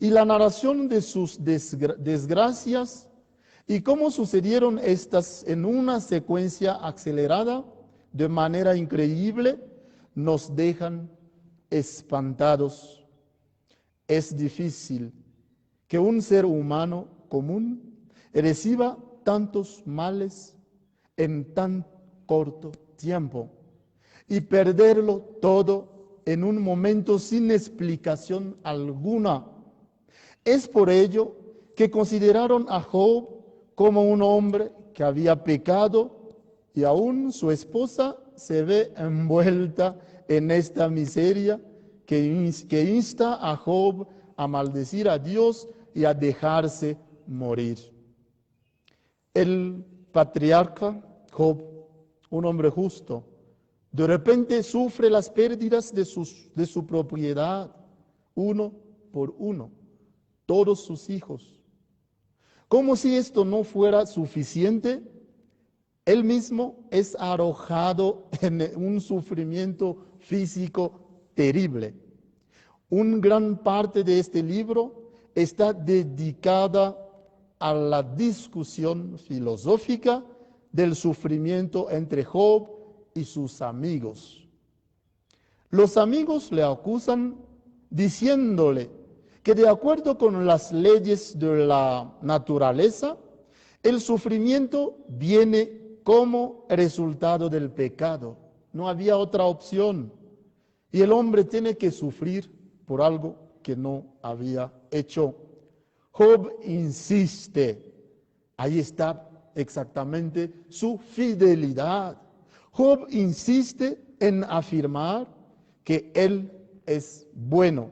S2: Y la narración de sus desgracias y cómo sucedieron estas en una secuencia acelerada de manera increíble nos dejan espantados. Es difícil que un ser humano común reciba tantos males en tan corto tiempo y perderlo todo en un momento sin explicación alguna. Es por ello que consideraron a Job como un hombre que había pecado y aún su esposa se ve envuelta en esta miseria que insta a Job a maldecir a Dios y a dejarse morir. El patriarca Job, un hombre justo, de repente sufre las pérdidas de su propiedad, uno por uno, todos sus hijos. Como si esto no fuera suficiente, él mismo es arrojado en un sufrimiento físico terrible. Una gran parte de este libro está dedicada a la discusión filosófica del sufrimiento entre Job y sus amigos. Los amigos le acusan diciéndole que de acuerdo con las leyes de la naturaleza, el sufrimiento viene como resultado del pecado. No había otra opción. Y el hombre tiene que sufrir por algo que no había hecho. Job insiste. Ahí está exactamente su fidelidad. Job insiste en afirmar que él es bueno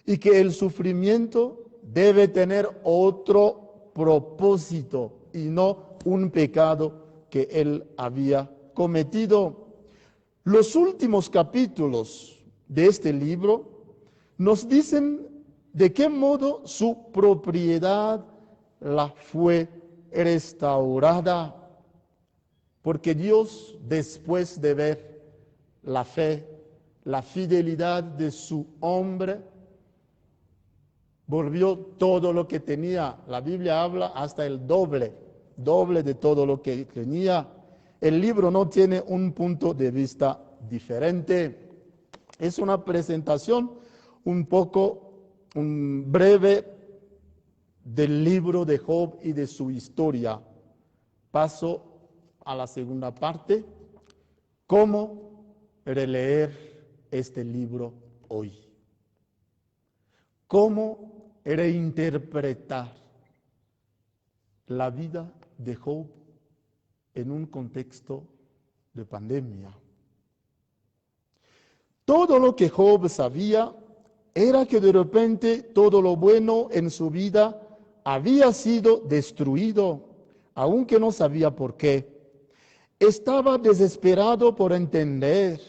S2: y que el sufrimiento debe tener otro propósito y no un pecado que él había cometido. Los últimos capítulos de este libro nos dicen de qué modo su propiedad la fue restaurada, porque Dios, después de ver la fe, la fidelidad de su hombre, volvió todo lo que tenía. La Biblia habla hasta el doble de todo lo que tenía. El libro no tiene un punto de vista diferente. Es una presentación un poco breve del libro de Job y de su historia. Paso a la segunda parte. ¿Cómo releer este libro hoy? ¿Cómo reinterpretar la vida de Job en un contexto de pandemia? Todo lo que Job sabía era que de repente todo lo bueno en su vida había sido destruido, aunque no sabía por qué. Estaba desesperado por entender,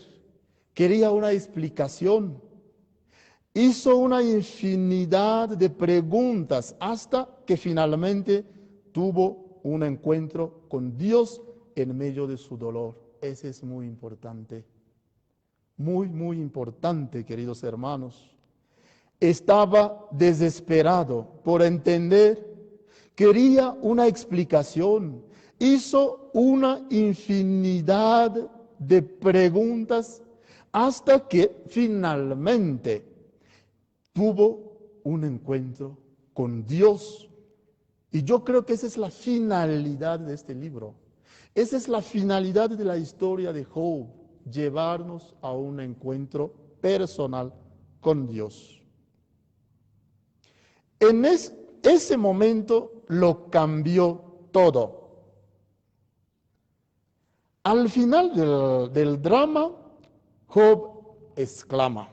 S2: quería una explicación. Hizo una infinidad de preguntas hasta que finalmente tuvo un encuentro con Dios en medio de su dolor. Ese es muy importante, muy importante, queridos hermanos. Estaba desesperado por entender, quería una explicación, hizo una infinidad de preguntas hasta que finalmente tuvo un encuentro con Dios. Y yo creo que esa es la finalidad de este libro. Esa es la finalidad de la historia de Job, llevarnos a un encuentro personal con Dios. En ese momento lo cambió todo. Al final del drama, Job exclama: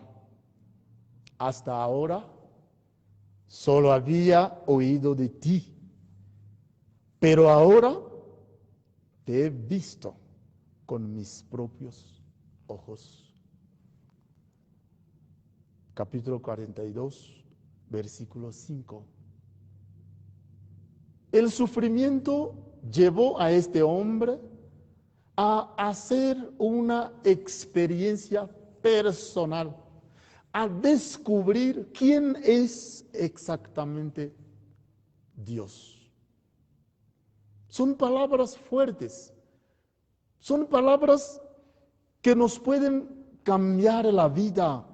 S2: hasta ahora solo había oído de ti, pero ahora te he visto con mis propios ojos. Capítulo 42, versículo 5. El sufrimiento llevó a este hombre a hacer una experiencia personal, a descubrir quién es exactamente Dios. Son palabras fuertes, son palabras que nos pueden cambiar la vida.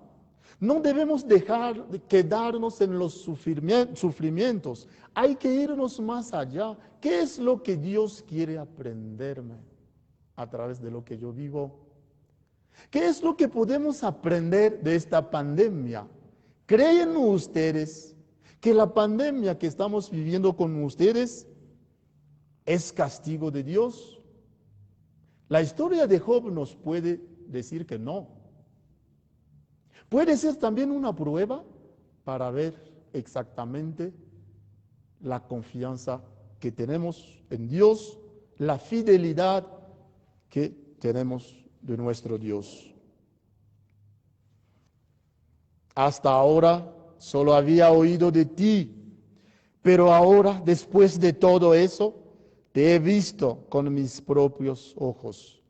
S2: No debemos dejar de quedarnos en los sufrimientos. Hay que irnos más allá. ¿Qué es lo que Dios quiere aprenderme a través de lo que yo vivo? ¿Qué es lo que podemos aprender de esta pandemia? ¿Creen ustedes que la pandemia que estamos viviendo con ustedes es castigo de Dios? La historia de Job nos puede decir que no. Puede ser también una prueba para ver exactamente la confianza que tenemos en Dios, la fidelidad que tenemos de nuestro Dios. Hasta ahora solo había oído de ti, pero ahora, después de todo eso, te he visto con mis propios ojos.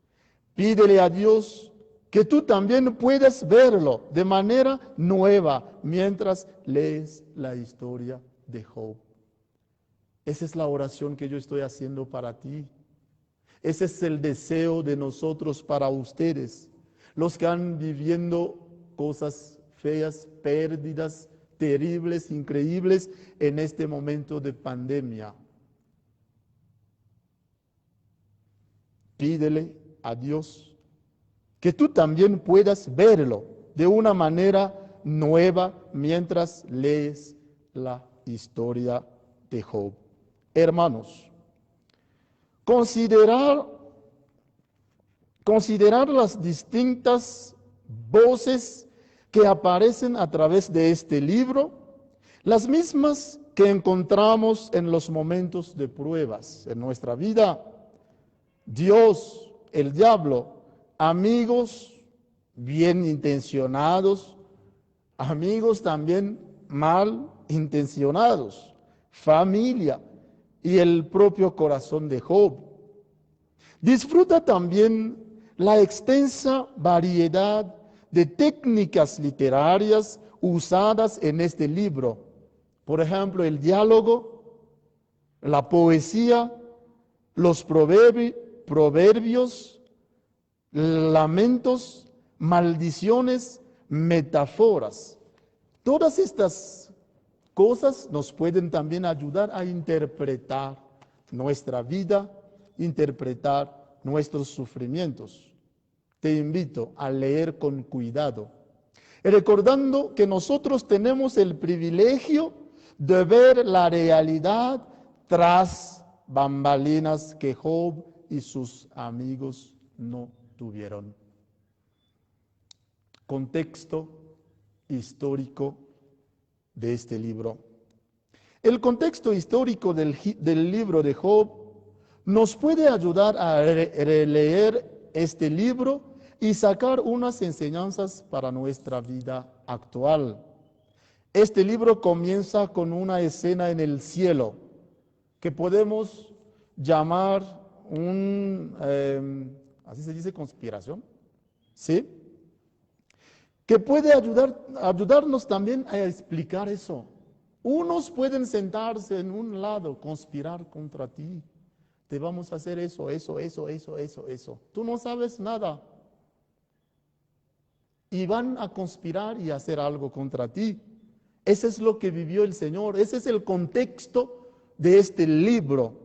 S2: Pídele a Dios que tú también puedas verlo de manera nueva mientras lees la historia de Job. Esa es la oración que yo estoy haciendo para ti. Ese es el deseo de nosotros para ustedes, los que han viviendo cosas feas, pérdidas terribles, increíbles en este momento de pandemia. Pídele a Dios que tú también puedas verlo de una manera nueva mientras lees la historia de Job. Hermanos, considerar las distintas voces que aparecen a través de este libro, las mismas que encontramos en los momentos de pruebas en nuestra vida. Dios, el diablo, amigos bien intencionados, amigos también mal intencionados, familia y el propio corazón de Job. Disfruta también la extensa variedad de técnicas literarias usadas en este libro. Por ejemplo, el diálogo, la poesía, los proverbios, lamentos, maldiciones, metáforas. Todas estas cosas nos pueden también ayudar a interpretar nuestra vida, interpretar nuestros sufrimientos. Te invito a leer con cuidado, recordando que nosotros tenemos el privilegio de ver la realidad tras bambalinas que Job y sus amigos no tuvieron. Contexto histórico de este libro. El contexto histórico del libro de Job nos puede ayudar a releer este libro y sacar unas enseñanzas para nuestra vida actual. Este libro comienza con una escena en el cielo que podemos llamar así se dice, conspiración, ¿sí? Que puede ayudarnos también a explicar eso. Unos pueden sentarse en un lado, conspirar contra ti. Te vamos a hacer eso. Tú no sabes nada. Y van a conspirar y hacer algo contra ti. Ese es lo que vivió el Señor. Ese es el contexto de este libro.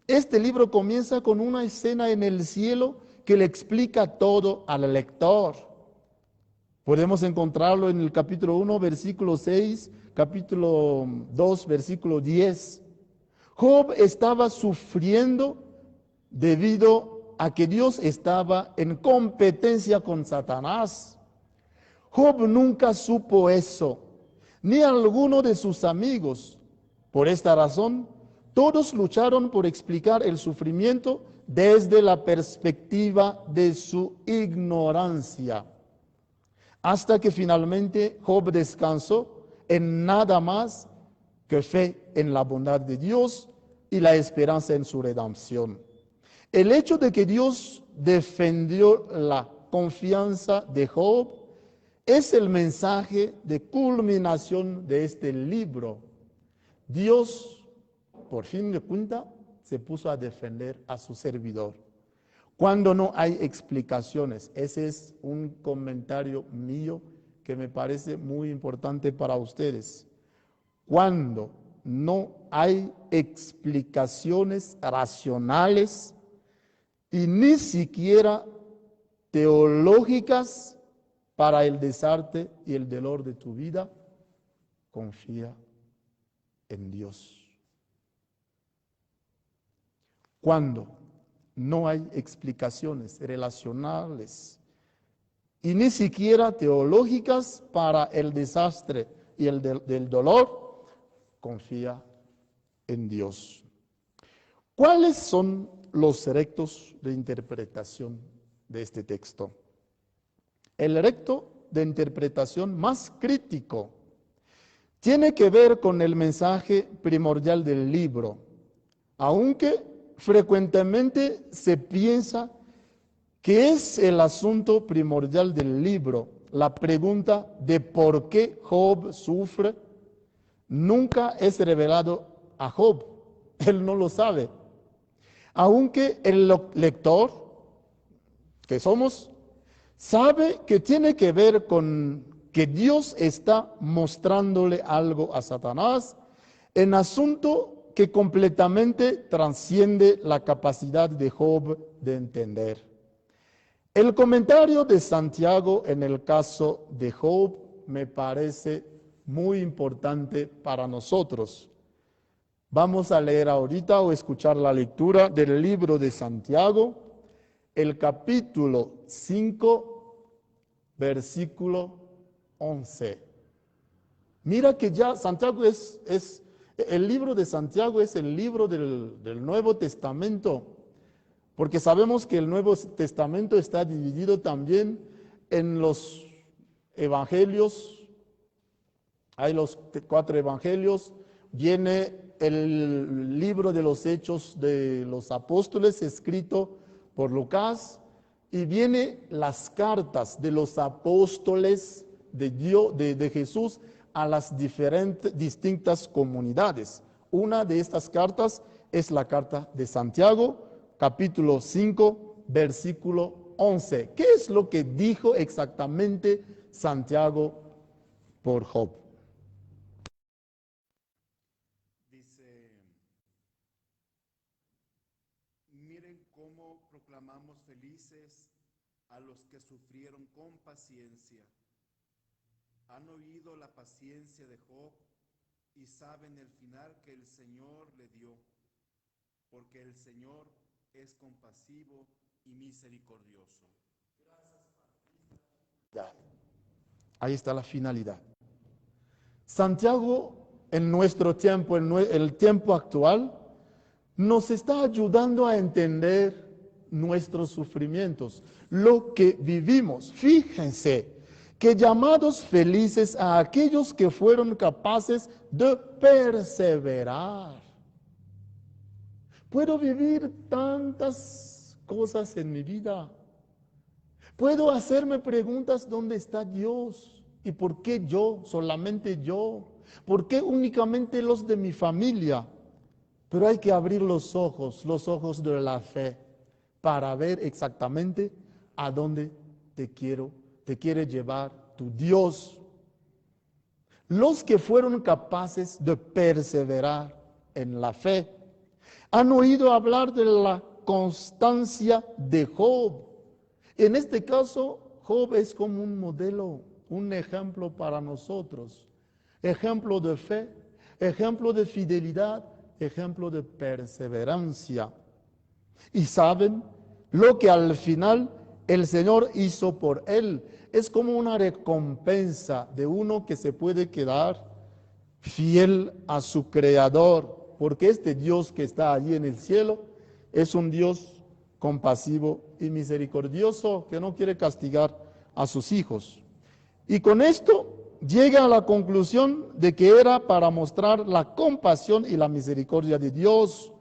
S2: Este libro comienza con una escena en el cielo que le explica todo al lector. Podemos encontrarlo en el capítulo 1, versículo 6, capítulo 2, versículo 10. Job estaba sufriendo debido a que Dios estaba en competencia con Satanás. Job nunca supo eso, ni alguno de sus amigos. Por esta razón, todos lucharon por explicar el sufrimiento desde la perspectiva de su ignorancia, hasta que finalmente Job descansó en nada más que fe en la bondad de Dios y la esperanza en su redención. El hecho de que Dios defendió la confianza de Job es el mensaje de culminación de este libro. Dios, por fin de cuenta, se puso a defender a su servidor. Cuando no hay explicaciones, ese es un comentario mío que me parece muy importante para ustedes. Cuando no hay explicaciones racionales y ni siquiera teológicas para el desastre y el dolor de tu vida, confía en Dios. Cuando no hay explicaciones relacionales y ni siquiera teológicas para el desastre y el del dolor, confía en Dios. ¿Cuáles son los rectos de interpretación de este texto? El recto de interpretación más crítico tiene que ver con el mensaje primordial del libro, aunque frecuentemente se piensa que es el asunto primordial del libro. La pregunta de por qué Job sufre nunca es revelado a Job. Él no lo sabe. Aunque el lector, que somos, sabe que tiene que ver con que Dios está mostrándole algo a Satanás en asunto que completamente trasciende la capacidad de Job de entender. El comentario de Santiago en el caso de Job me parece muy importante para nosotros. Vamos a leer ahorita o escuchar la lectura del libro de Santiago, el capítulo 5, versículo 11. Mira que ya Santiago el libro de Santiago es el libro del Nuevo Testamento, porque sabemos que el Nuevo Testamento está dividido también en los evangelios. Hay los 4 evangelios, viene el libro de los Hechos de los Apóstoles escrito por Lucas, y viene las cartas de los apóstoles de Jesús a las distintas comunidades. Una de estas cartas es la carta de Santiago, capítulo 5, versículo 11. ¿Qué es lo que dijo exactamente Santiago por Job?
S1: Dice, miren cómo proclamamos felices a los que sufrieron con paciencia. Han oído la paciencia de Job y saben el final que el Señor le dio, porque el Señor es compasivo y misericordioso.
S2: Ahí está la finalidad. Santiago en nuestro tiempo, el tiempo actual, nos está ayudando a entender nuestros sufrimientos, lo que vivimos. Fíjense que llamados felices a aquellos que fueron capaces de perseverar. Puedo vivir tantas cosas en mi vida. Puedo hacerme preguntas: ¿dónde está Dios? ¿Y por qué yo? Solamente yo. ¿Por qué únicamente los de mi familia? Pero hay que abrir los ojos de la fe, para ver exactamente a dónde te quiere llevar tu Dios. Los que fueron capaces de perseverar en la fe han oído hablar de la constancia de Job. En este caso, Job es como un modelo, un ejemplo para nosotros. Ejemplo de fe, ejemplo de fidelidad, ejemplo de perseverancia. Y saben lo que al final el Señor hizo por él. Es como una recompensa de uno que se puede quedar fiel a su Creador, porque este Dios que está allí en el cielo es un Dios compasivo y misericordioso que no quiere castigar a sus hijos. Y con esto llega a la conclusión de que era para mostrar la compasión y la misericordia de Dios,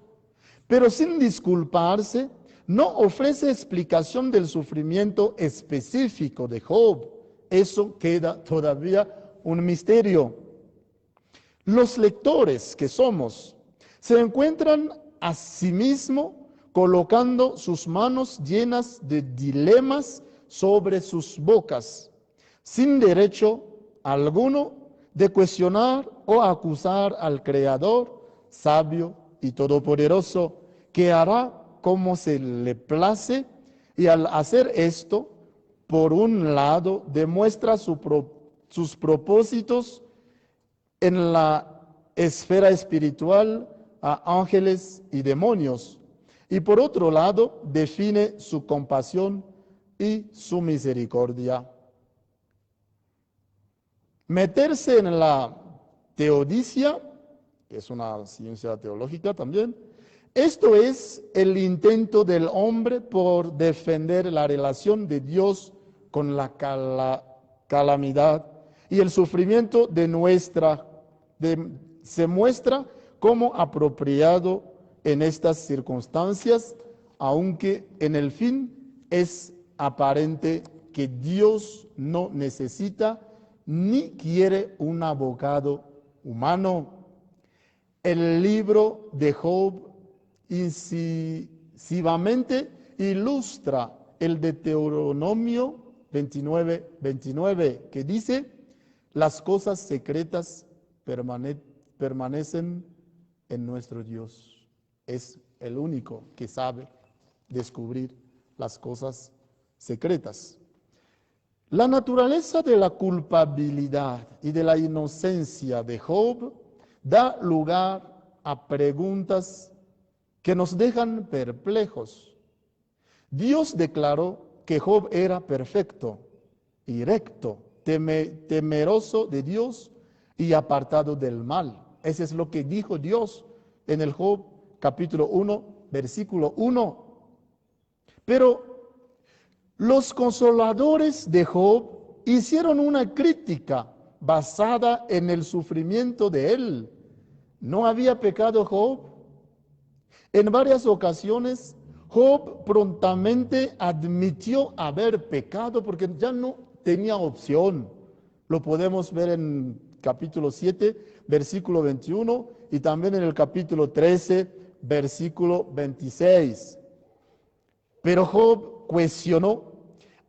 S2: pero sin disculparse, no ofrece explicación del sufrimiento específico de Job. Eso queda todavía un misterio. Los lectores que somos se encuentran a sí mismos colocando sus manos llenas de dilemas sobre sus bocas, sin derecho alguno de cuestionar o acusar al Creador, sabio y todopoderoso, que hará como se le place, y al hacer esto, por un lado, demuestra sus propósitos en la esfera espiritual a ángeles y demonios, y por otro lado, define su compasión y su misericordia. Meterse en la teodicia, que es una ciencia teológica también, esto es el intento del hombre por defender la relación de Dios con la calamidad y el sufrimiento se muestra como apropiado en estas circunstancias, aunque en el fin es aparente que Dios no necesita ni quiere un abogado humano. El libro de Job incisivamente ilustra el de Deuteronomio 29, que dice: las cosas secretas permanecen en nuestro Dios. Es el único que sabe descubrir las cosas secretas. La naturaleza de la culpabilidad y de la inocencia de Job da lugar a preguntas que nos dejan perplejos. Dios declaró que Job era perfecto y recto, temeroso de Dios y apartado del mal. Eso es lo que dijo Dios en el Job capítulo 1, versículo 1. Pero los consoladores de Job hicieron una crítica basada en el sufrimiento de él. ¿No había pecado Job? En varias ocasiones, Job prontamente admitió haber pecado porque ya no tenía opción. Lo podemos ver en capítulo 7, versículo 21, y también en el capítulo 13, versículo 26. Pero Job cuestionó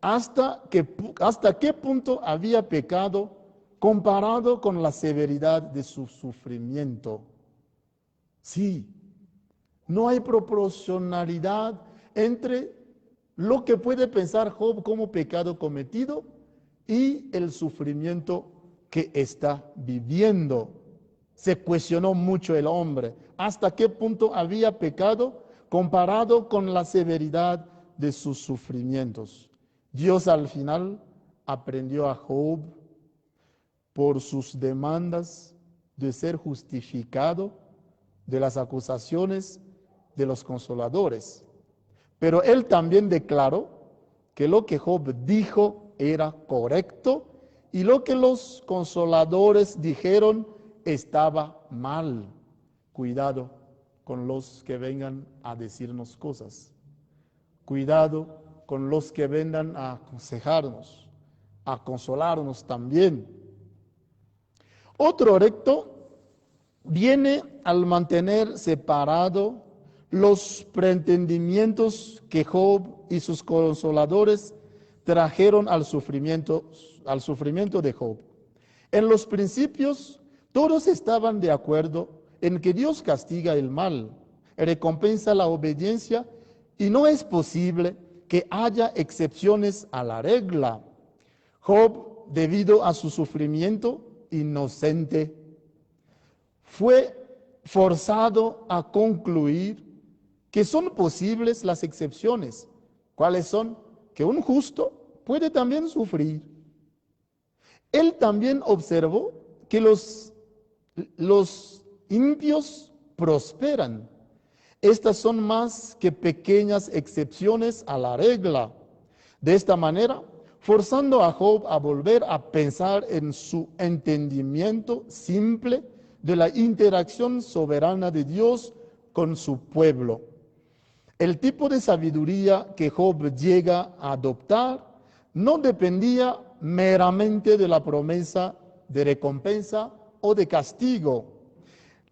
S2: hasta qué punto había pecado comparado con la severidad de su sufrimiento. Sí, no hay proporcionalidad entre lo que puede pensar Job como pecado cometido y el sufrimiento que está viviendo. Se cuestionó mucho el hombre hasta qué punto había pecado comparado con la severidad de sus sufrimientos. Dios al final aprendió a Job por sus demandas de ser justificado de las acusaciones de los consoladores. Pero él también declaró que lo que Job dijo era correcto y lo que los consoladores dijeron estaba mal. Cuidado con los que vengan a decirnos cosas. Cuidado con los que vengan a aconsejarnos, a consolarnos también. Otro recto viene al mantener separado los preentendimientos que Job y sus consoladores trajeron al sufrimiento de Job. En los principios, todos estaban de acuerdo en que Dios castiga el mal, recompensa la obediencia y no es posible que haya excepciones a la regla. Job, debido a su sufrimiento inocente, fue forzado a concluir que son posibles las excepciones. ¿Cuáles son? Que un justo puede también sufrir. Él también observó que los impios prosperan. Estas son más que pequeñas excepciones a la regla. De esta manera, forzando a Job a volver a pensar en su entendimiento simple de la interacción soberana de Dios con su pueblo. El tipo de sabiduría que Job llega a adoptar no dependía meramente de la promesa de recompensa o de castigo.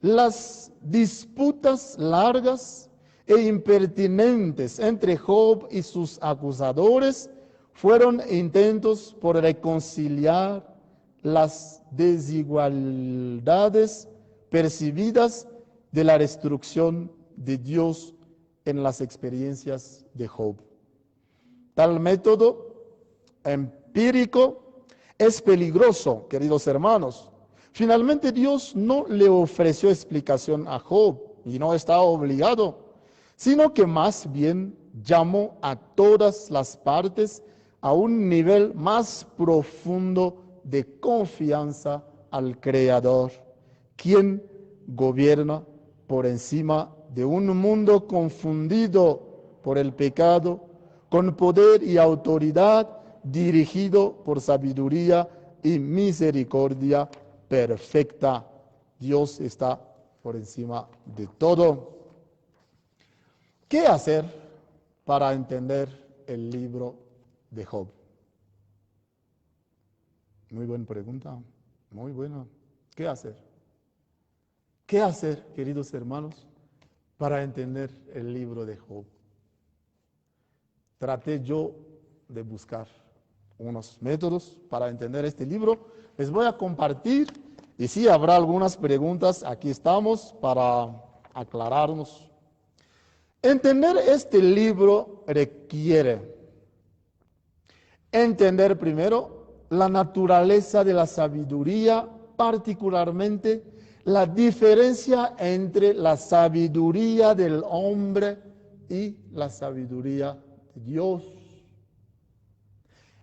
S2: Las disputas largas e impertinentes entre Job y sus acusadores fueron intentos por reconciliar las desigualdades percibidas de la destrucción de Dios en las experiencias de Job. Tal método empírico es peligroso, queridos hermanos. Finalmente Dios no le ofreció explicación a Job y no está obligado, sino que más bien llamó a todas las partes a un nivel más profundo de confianza al Creador, quien gobierna por encima de un mundo confundido por el pecado, con poder y autoridad, dirigido por sabiduría y misericordia perfecta. Dios está por encima de todo. ¿Qué hacer para entender el libro de Job? Muy buena pregunta, muy buena. ¿Qué hacer? ¿Qué hacer, queridos hermanos, para entender el libro de Job? Traté yo de buscar unos métodos para entender este libro. Les voy a compartir y si habrá algunas preguntas, aquí estamos para aclararnos. Entender este libro requiere entender primero la naturaleza de la sabiduría, particularmente la diferencia entre la sabiduría del hombre y la sabiduría de Dios.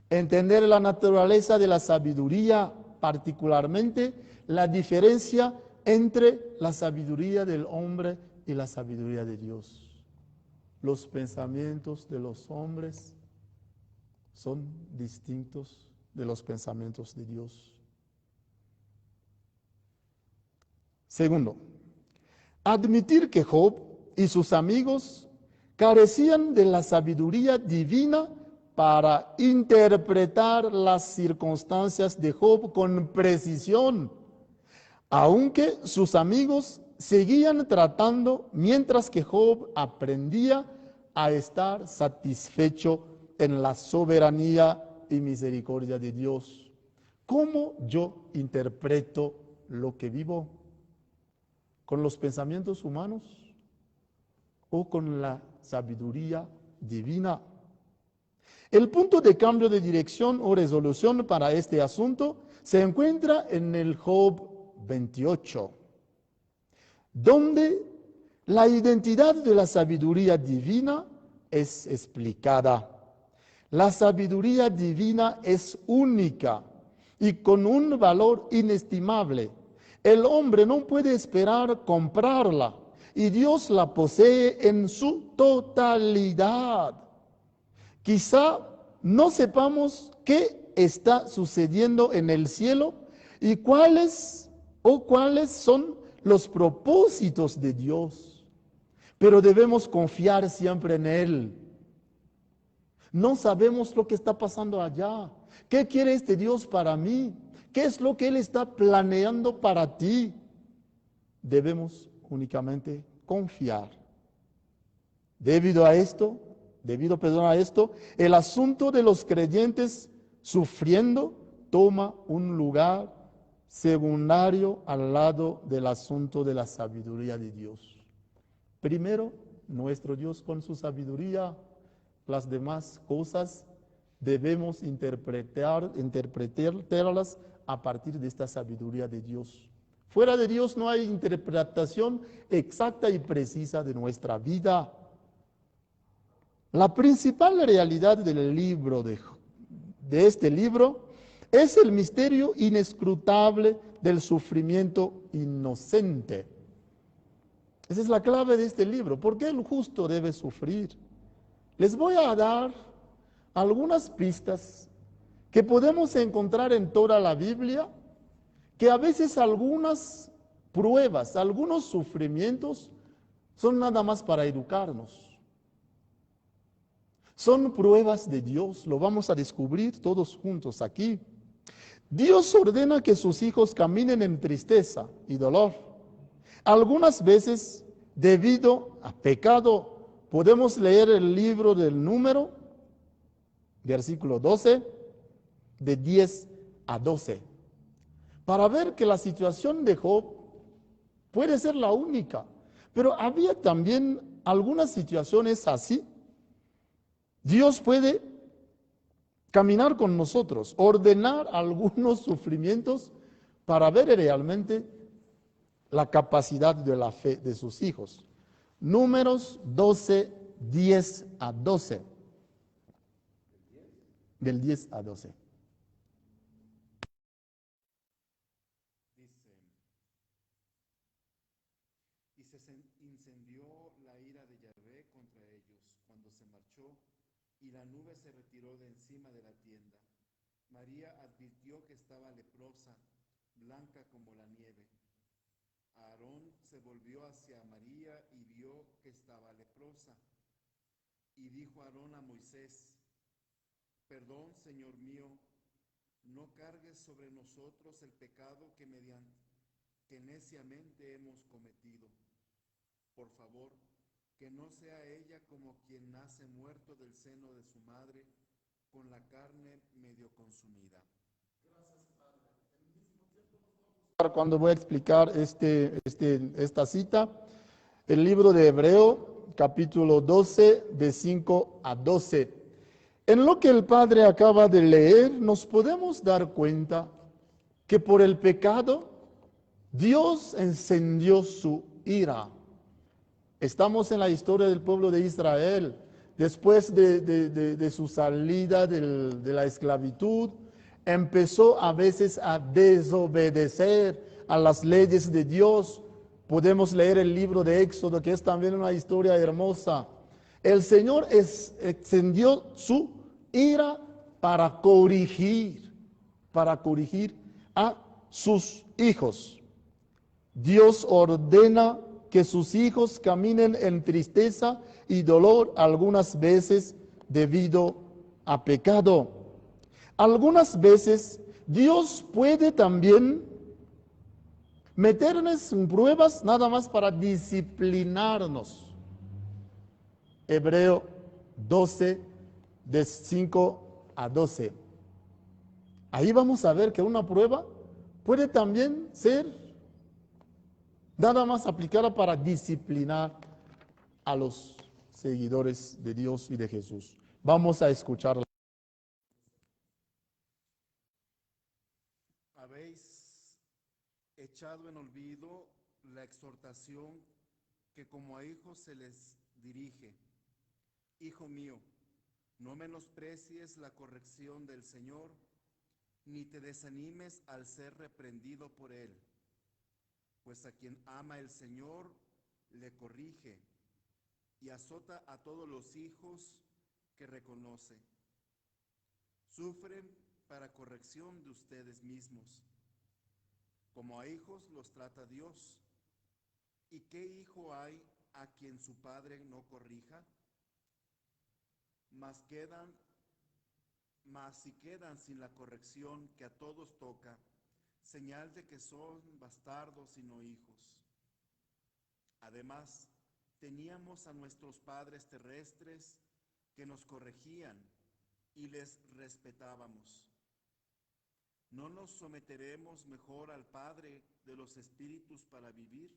S2: Entender la naturaleza de la sabiduría, particularmente la diferencia entre la sabiduría del hombre y la sabiduría de Dios. Los pensamientos de los hombres son distintos de los pensamientos de Dios. Segundo, admitir que Job y sus amigos carecían de la sabiduría divina para interpretar las circunstancias de Job con precisión, aunque sus amigos seguían tratando mientras que Job aprendía a estar satisfecho en la soberanía y misericordia de Dios. ¿Cómo yo interpreto lo que vivo? ¿Con los pensamientos humanos o con la sabiduría divina? El punto de cambio de dirección o resolución para este asunto se encuentra en el Job 28, donde la identidad de la sabiduría divina es explicada. La sabiduría divina es única y con un valor inestimable. El hombre no puede esperar comprarla y Dios la posee en su totalidad. Quizá no sepamos qué está sucediendo en el cielo y cuáles son los propósitos de Dios, pero debemos confiar siempre en Él. No sabemos lo que está pasando allá. ¿Qué quiere este Dios para mí? ¿Qué es lo que Él está planeando para ti? Debemos únicamente confiar. Debido a esto, a esto, el asunto de los creyentes sufriendo toma un lugar secundario al lado del asunto de la sabiduría de Dios. Primero, nuestro Dios con su sabiduría, las demás cosas debemos interpretarlas a partir de esta sabiduría de Dios. Fuera de Dios no hay interpretación exacta y precisa de nuestra vida. La principal realidad del libro de este libro es el misterio inescrutable del sufrimiento inocente. Esa es la clave de este libro. ¿Por qué el justo debe sufrir? Les voy a dar algunas pistas que podemos encontrar en toda la Biblia, que a veces algunas pruebas, algunos sufrimientos son nada más para educarnos. Son pruebas de Dios, lo vamos a descubrir todos juntos aquí. Dios ordena que sus hijos caminen en tristeza y dolor. Algunas veces, debido a pecado, podemos leer el libro del Número, versículo 12, de 10 a 12, para ver que la situación de Job puede ser la única, pero había también algunas situaciones así. Dios puede caminar con nosotros, ordenar algunos sufrimientos para ver realmente la capacidad de la fe de sus hijos. Números 12, 10 a 12. Del 10 a 12.
S1: Dice, y se incendió la ira de Yahvé contra ellos cuando se marchó, y la nube se retiró de encima de la tienda. María advirtió que estaba leprosa, blanca como la nieve. Aarón se volvió hacia María y vio que estaba leprosa. Y dijo Aarón a Moisés: Perdón, Señor mío, no cargues sobre nosotros el pecado que neciamente hemos cometido. Por favor, que no sea ella como quien nace muerto del seno de su madre, con la carne medio consumida.
S2: Cuando voy a explicar esta cita, el libro de Hebreo, capítulo 12, de 5 a 12. En lo que el Padre acaba de leer, nos podemos dar cuenta que por el pecado, Dios encendió su ira. Estamos en la historia del pueblo de Israel. Después de su salida de la esclavitud, empezó a veces a desobedecer a las leyes de Dios. Podemos leer el libro de Éxodo, que es también una historia hermosa. El Señor extendió su ira para corregir a sus hijos. Dios ordena que sus hijos caminen en tristeza y dolor algunas veces debido a pecado. Algunas veces Dios puede también meternos en pruebas nada más para disciplinarnos. Hebreo 12, de 5 a 12. Ahí vamos a ver que una prueba puede también ser nada más aplicada para disciplinar a los seguidores de Dios y de Jesús. Vamos a escucharla.
S1: Habéis echado en olvido la exhortación que como a hijos se les dirige. Hijo mío, no menosprecies la corrección del Señor, ni te desanimes al ser reprendido por Él, pues a quien ama el Señor le corrige y azota a todos los hijos que reconoce. Sufren para corrección de ustedes mismos. Como a hijos los trata Dios. ¿Y qué hijo hay a quien su padre no corrija? Mas si quedan sin la corrección que a todos toca, señal de que son bastardos y no hijos. Además, teníamos a nuestros padres terrestres que nos corregían y les respetábamos. ¿No nos someteremos mejor al Padre de los espíritus para vivir?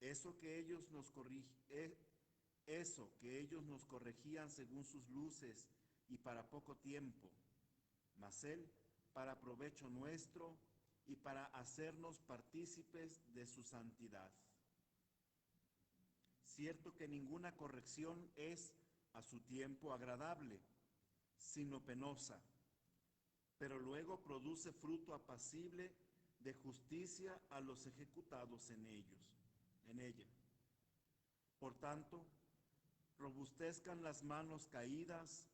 S1: Eso que ellos nos corregían según sus luces y para poco tiempo, mas Él para provecho nuestro y para hacernos partícipes de su santidad. Cierto que ninguna corrección es a su tiempo agradable, sino penosa, pero luego produce fruto apacible de justicia a los ejecutados en ella. Por tanto, robustezcan las manos caídas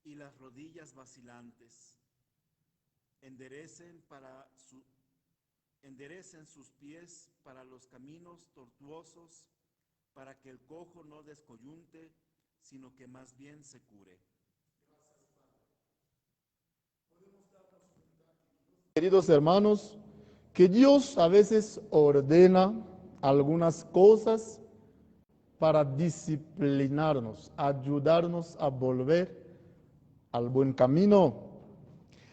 S1: y las rodillas vacilantes. Enderecen sus pies para los caminos tortuosos, para que el cojo no descoyunte, sino que más bien se cure.
S2: Queridos hermanos, que Dios a veces ordena algunas cosas para disciplinarnos, ayudarnos a volver al buen camino.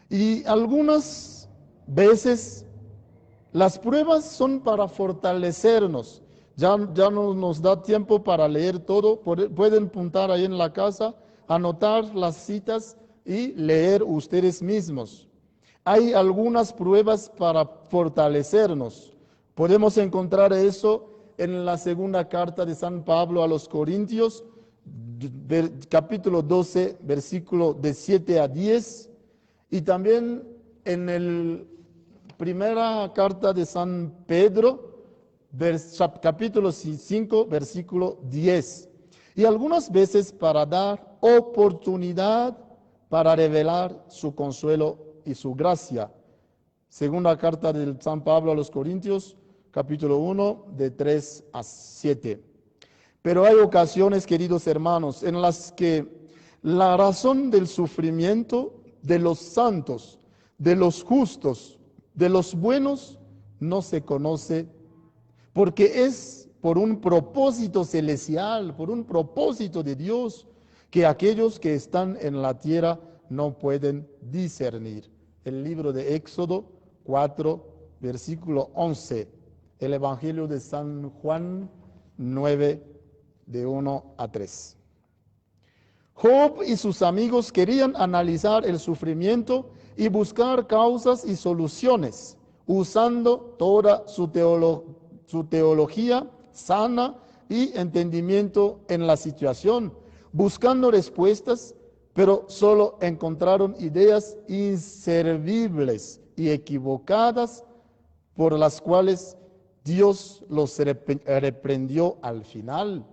S2: Y algunas veces las pruebas son para fortalecernos. Ya no nos da tiempo para leer todo. Pueden apuntar ahí en la casa, anotar las citas y leer ustedes mismos. Hay algunas pruebas para fortalecernos. Podemos encontrar eso en la segunda carta de San Pablo a los Corintios, capítulo 12, versículo de 7 a 10, y también en la primera carta de San Pedro, capítulo 5, versículo 10. Y algunas veces para dar oportunidad para revelar su consuelo y su gracia. Segunda carta de San Pablo a los Corintios, capítulo 1, de 3 a 7. Pero hay ocasiones, queridos hermanos, en las que la razón del sufrimiento de los santos, de los justos, de los buenos, no se conoce, porque es por un propósito celestial, por un propósito de Dios, que aquellos que están en la tierra no pueden discernir. El libro de Éxodo 4, versículo 11. El Evangelio de San Juan 9, de 1 a 3. Job y sus amigos querían analizar el sufrimiento y buscar causas y soluciones, usando toda su teología sana y entendimiento en la situación, buscando respuestas, pero solo encontraron ideas inservibles y equivocadas por las cuales Dios los reprendió al final.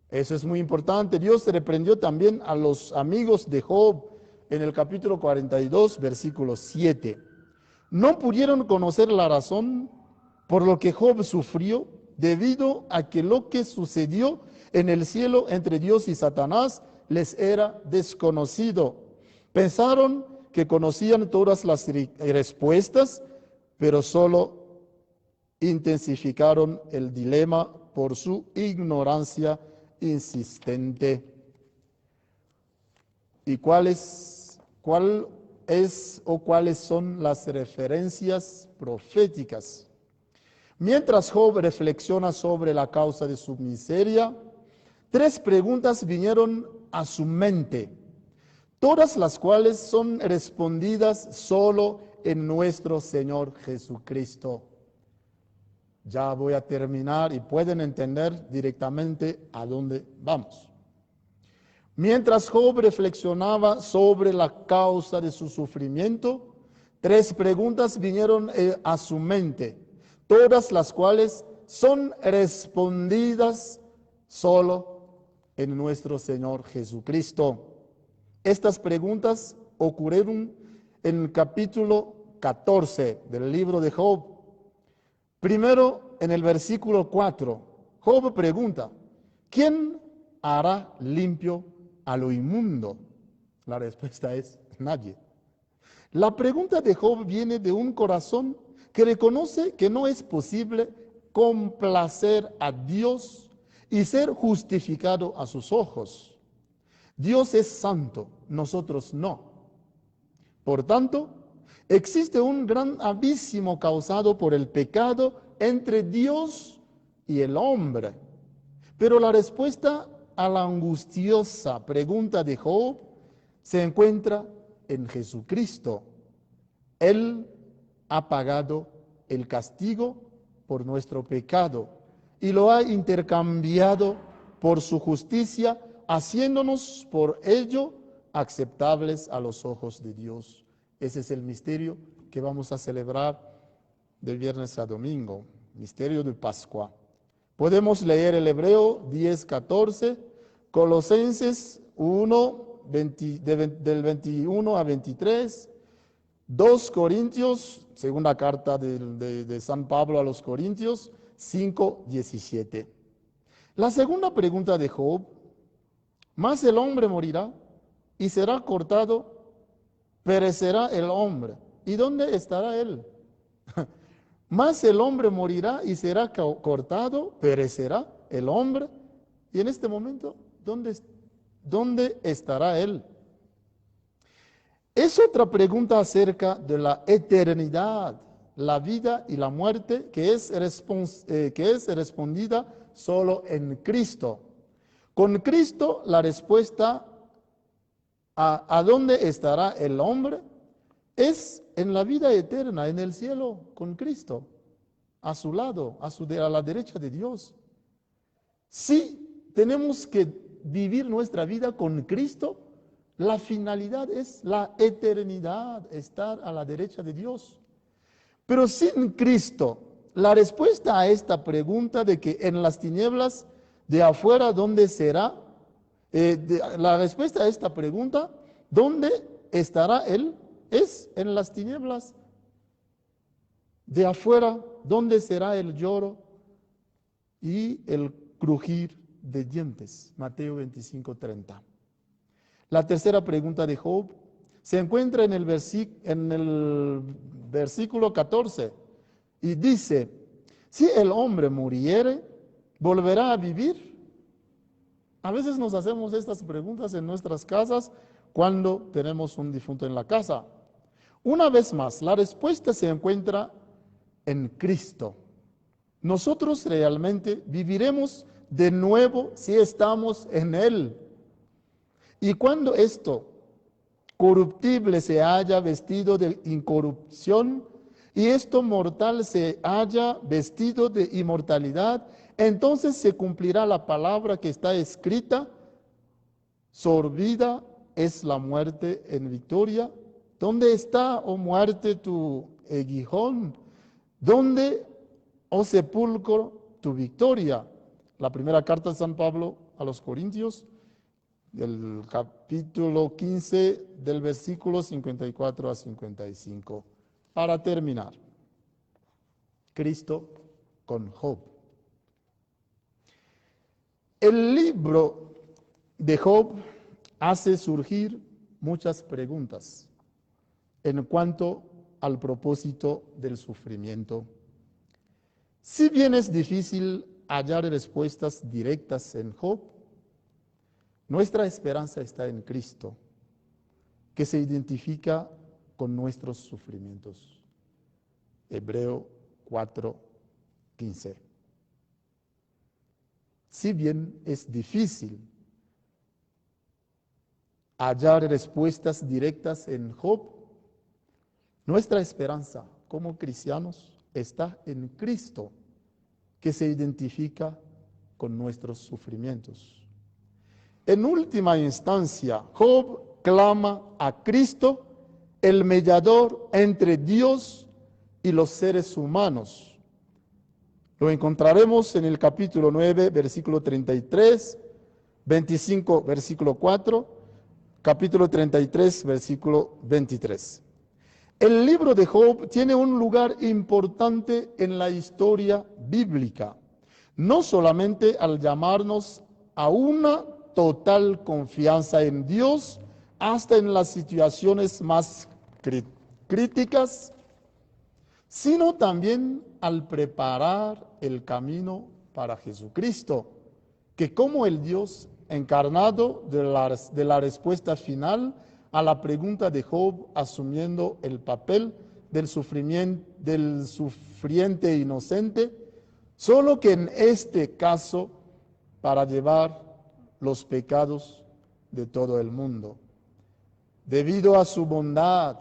S2: Eso es muy importante. Dios reprendió también a los amigos de Job en el capítulo 42, versículo 7. No pudieron conocer la razón por lo que Job sufrió, debido a que lo que sucedió en el cielo entre Dios y Satanás les era desconocido. Pensaron que conocían todas las respuestas, pero solo intensificaron el dilema por su ignorancia insistente. ¿Y cuáles son las referencias proféticas? Mientras Job reflexiona sobre la causa de su miseria, 3 preguntas vinieron a su mente, todas las cuales son respondidas solo en nuestro Señor Jesucristo. Ya voy a terminar y pueden entender directamente a dónde vamos. Mientras Job reflexionaba sobre la causa de su sufrimiento, 3 preguntas vinieron a su mente, todas las cuales son respondidas solo en nuestro Señor Jesucristo. Estas preguntas ocurrieron en el capítulo 14 del libro de Job. Primero, en el versículo 4, Job pregunta, ¿quién hará limpio a lo inmundo? La respuesta es nadie. La pregunta de Job viene de un corazón que reconoce que no es posible complacer a Dios y ser justificado a sus ojos. Dios es santo, nosotros no. Por tanto, existe un gran abismo causado por el pecado entre Dios y el hombre. Pero la respuesta a la angustiosa pregunta de Job se encuentra en Jesucristo. Él ha pagado el castigo por nuestro pecado y lo ha intercambiado por su justicia, haciéndonos por ello aceptables a los ojos de Dios. Ese es el misterio que vamos a celebrar de viernes a domingo, misterio de Pascua. Podemos leer el Hebreo 10:14, Colosenses 1, del 21 a 23, 2 Corintios, segunda carta de San Pablo a los Corintios, 5:17. La segunda pregunta de Job, ¿más el hombre morirá y será cortado? Perecerá el hombre. ¿Y dónde estará él? Más el hombre morirá y será cortado, perecerá el hombre. Y en este momento, ¿dónde estará él? Es otra pregunta acerca de la eternidad, la vida y la muerte que es respondida solo en Cristo. Con Cristo la respuesta a dónde estará el hombre es en la vida eterna, en el cielo, con Cristo, a su lado, a la derecha de Dios. Si tenemos que vivir nuestra vida con Cristo, la finalidad es la eternidad, estar a la derecha de Dios. Pero sin Cristo, la respuesta a esta pregunta de que en las tinieblas de afuera, ¿dónde será? La respuesta a esta pregunta, ¿dónde estará Él? Es en las tinieblas de afuera, ¿dónde será el lloro y el crujir de dientes? Mateo 25:30. La tercera pregunta de Job se encuentra en el versículo 14 y dice, si el hombre muriere, ¿volverá a vivir? A veces nos hacemos estas preguntas en nuestras casas cuando tenemos un difunto en la casa. Una vez más, la respuesta se encuentra en Cristo. Nosotros realmente viviremos de nuevo si estamos en Él. Y cuando esto corruptible se haya vestido de incorrupción y esto mortal se haya vestido de inmortalidad, entonces se cumplirá la palabra que está escrita, sorbida es la muerte en victoria. ¿Dónde está, oh muerte, tu aguijón? ¿Dónde, oh sepulcro, tu victoria? La primera carta de San Pablo a los Corintios, del capítulo 15, del versículo 54 a 55. Para terminar, Cristo con Job. El libro de Job hace surgir muchas preguntas en cuanto al propósito del sufrimiento. Si bien es difícil hallar respuestas directas en Job, nuestra esperanza está en Cristo, que se identifica con nuestros sufrimientos. Hebreo 4:15. Si bien es difícil hallar respuestas directas en Job, nuestra esperanza como cristianos está en Cristo, que se identifica con nuestros sufrimientos. En última instancia, Job clama a Cristo, el mediador entre Dios y los seres humanos, Lo encontraremos en el capítulo 9, versículo 33, 25, versículo 4, capítulo 33, versículo 23. El libro de Job tiene un lugar importante en la historia bíblica, no solamente al llamarnos a una total confianza en Dios, hasta en las situaciones más críticas, sino también al preparar el camino para Jesucristo, que como el Dios encarnado de la respuesta final a la pregunta de Job, asumiendo el papel del sufriente inocente, solo que en este caso para llevar los pecados de todo el mundo. Debido a su bondad,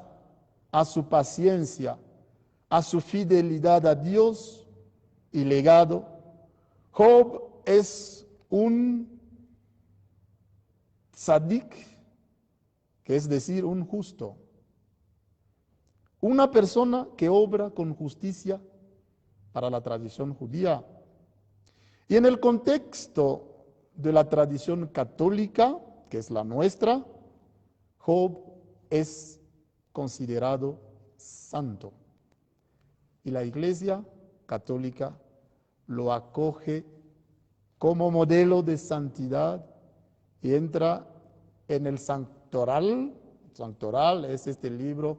S2: a su paciencia, a su fidelidad a Dios y legado, Job es un tzadik, que es decir, un justo, una persona que obra con justicia para la tradición judía. Y en el contexto de la tradición católica, que es la nuestra, Job es considerado santo. Y la Iglesia católica lo acoge como modelo de santidad y entra en el santoral. Santoral es este libro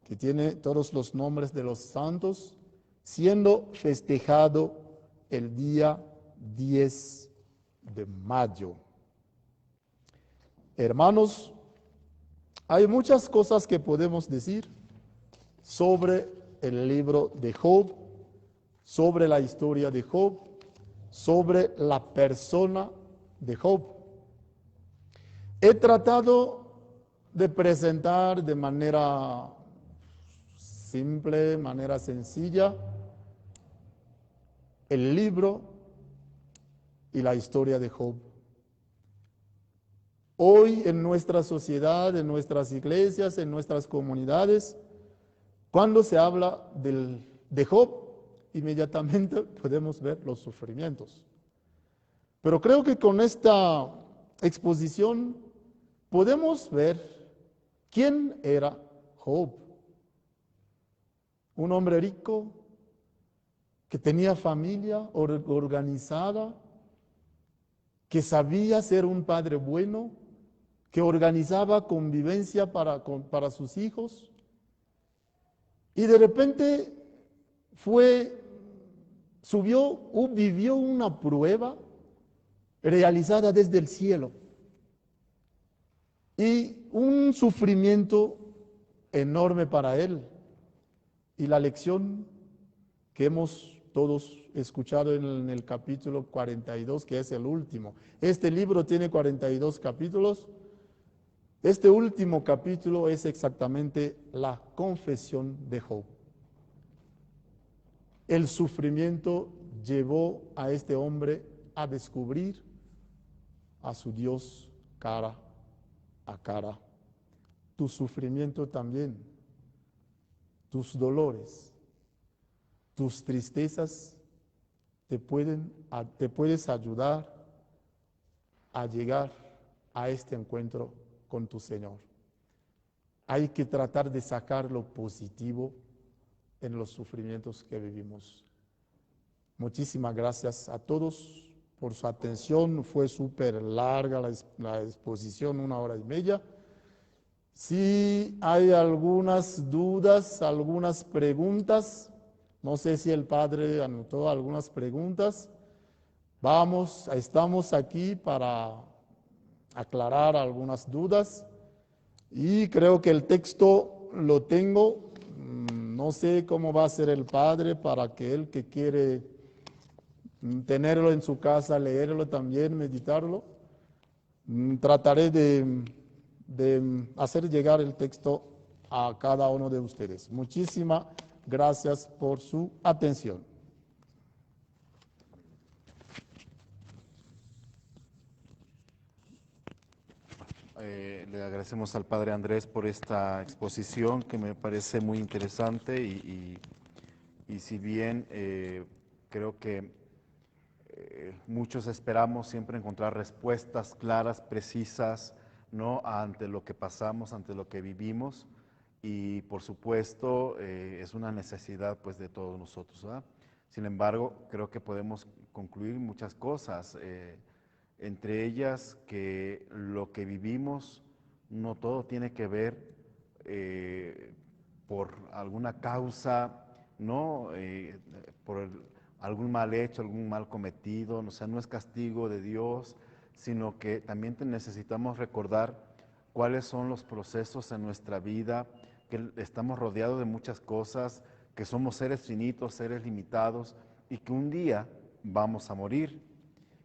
S2: que tiene todos los nombres de los santos, siendo festejado el día 10 de mayo. Hermanos, hay muchas cosas que podemos decir sobre el libro de Job, sobre la historia de Job, sobre la persona de Job. He tratado de presentar de manera simple, manera sencilla, el libro y la historia de Job. Hoy en nuestra sociedad, en nuestras iglesias, en nuestras comunidades, cuando se habla de Job, inmediatamente podemos ver los sufrimientos. Pero creo que con esta exposición podemos ver quién era Job. Un hombre rico que tenía familia organizada, que sabía ser un padre bueno, que organizaba convivencia para sus hijos. Y de repente vivió una prueba realizada desde el cielo. Y un sufrimiento enorme para él. Y la lección que hemos todos escuchado en el capítulo 42, que es el último. Este libro tiene 42 capítulos. Este último capítulo es exactamente la confesión de Job. El sufrimiento llevó a este hombre a descubrir a su Dios cara a cara. Tu sufrimiento también, tus dolores, tus tristezas te puedes ayudar a llegar a este encuentro con tu Señor. Hay que tratar de sacar lo positivo en los sufrimientos que vivimos. Muchísimas gracias a todos por su atención. Fue súper larga la exposición, 1 hora y media. Si hay algunas dudas, algunas preguntas, no sé si el padre anotó algunas preguntas. Estamos aquí para aclarar algunas dudas y creo que el texto lo tengo. No sé cómo va a ser el padre para que él que quiere tenerlo en su casa, leerlo también, meditarlo. Trataré de hacer llegar el texto a cada uno de ustedes. Muchísimas gracias por su atención.
S1: Le agradecemos al Padre Andrés por esta exposición que me parece muy interesante y si bien Creo que muchos esperamos siempre encontrar respuestas claras, precisas, ¿no? Ante lo que pasamos, ante lo que vivimos, y por supuesto es una necesidad pues de todos nosotros, ¿verdad? Sin embargo, creo que podemos concluir muchas cosas, entre ellas que lo que vivimos no todo tiene que ver por alguna causa, ¿no? Algún mal hecho, algún mal cometido, o sea, no es castigo de Dios, sino que también necesitamos recordar cuáles son los procesos en nuestra vida, que estamos rodeados de muchas cosas, que somos seres finitos, seres limitados, y que un día vamos a morir,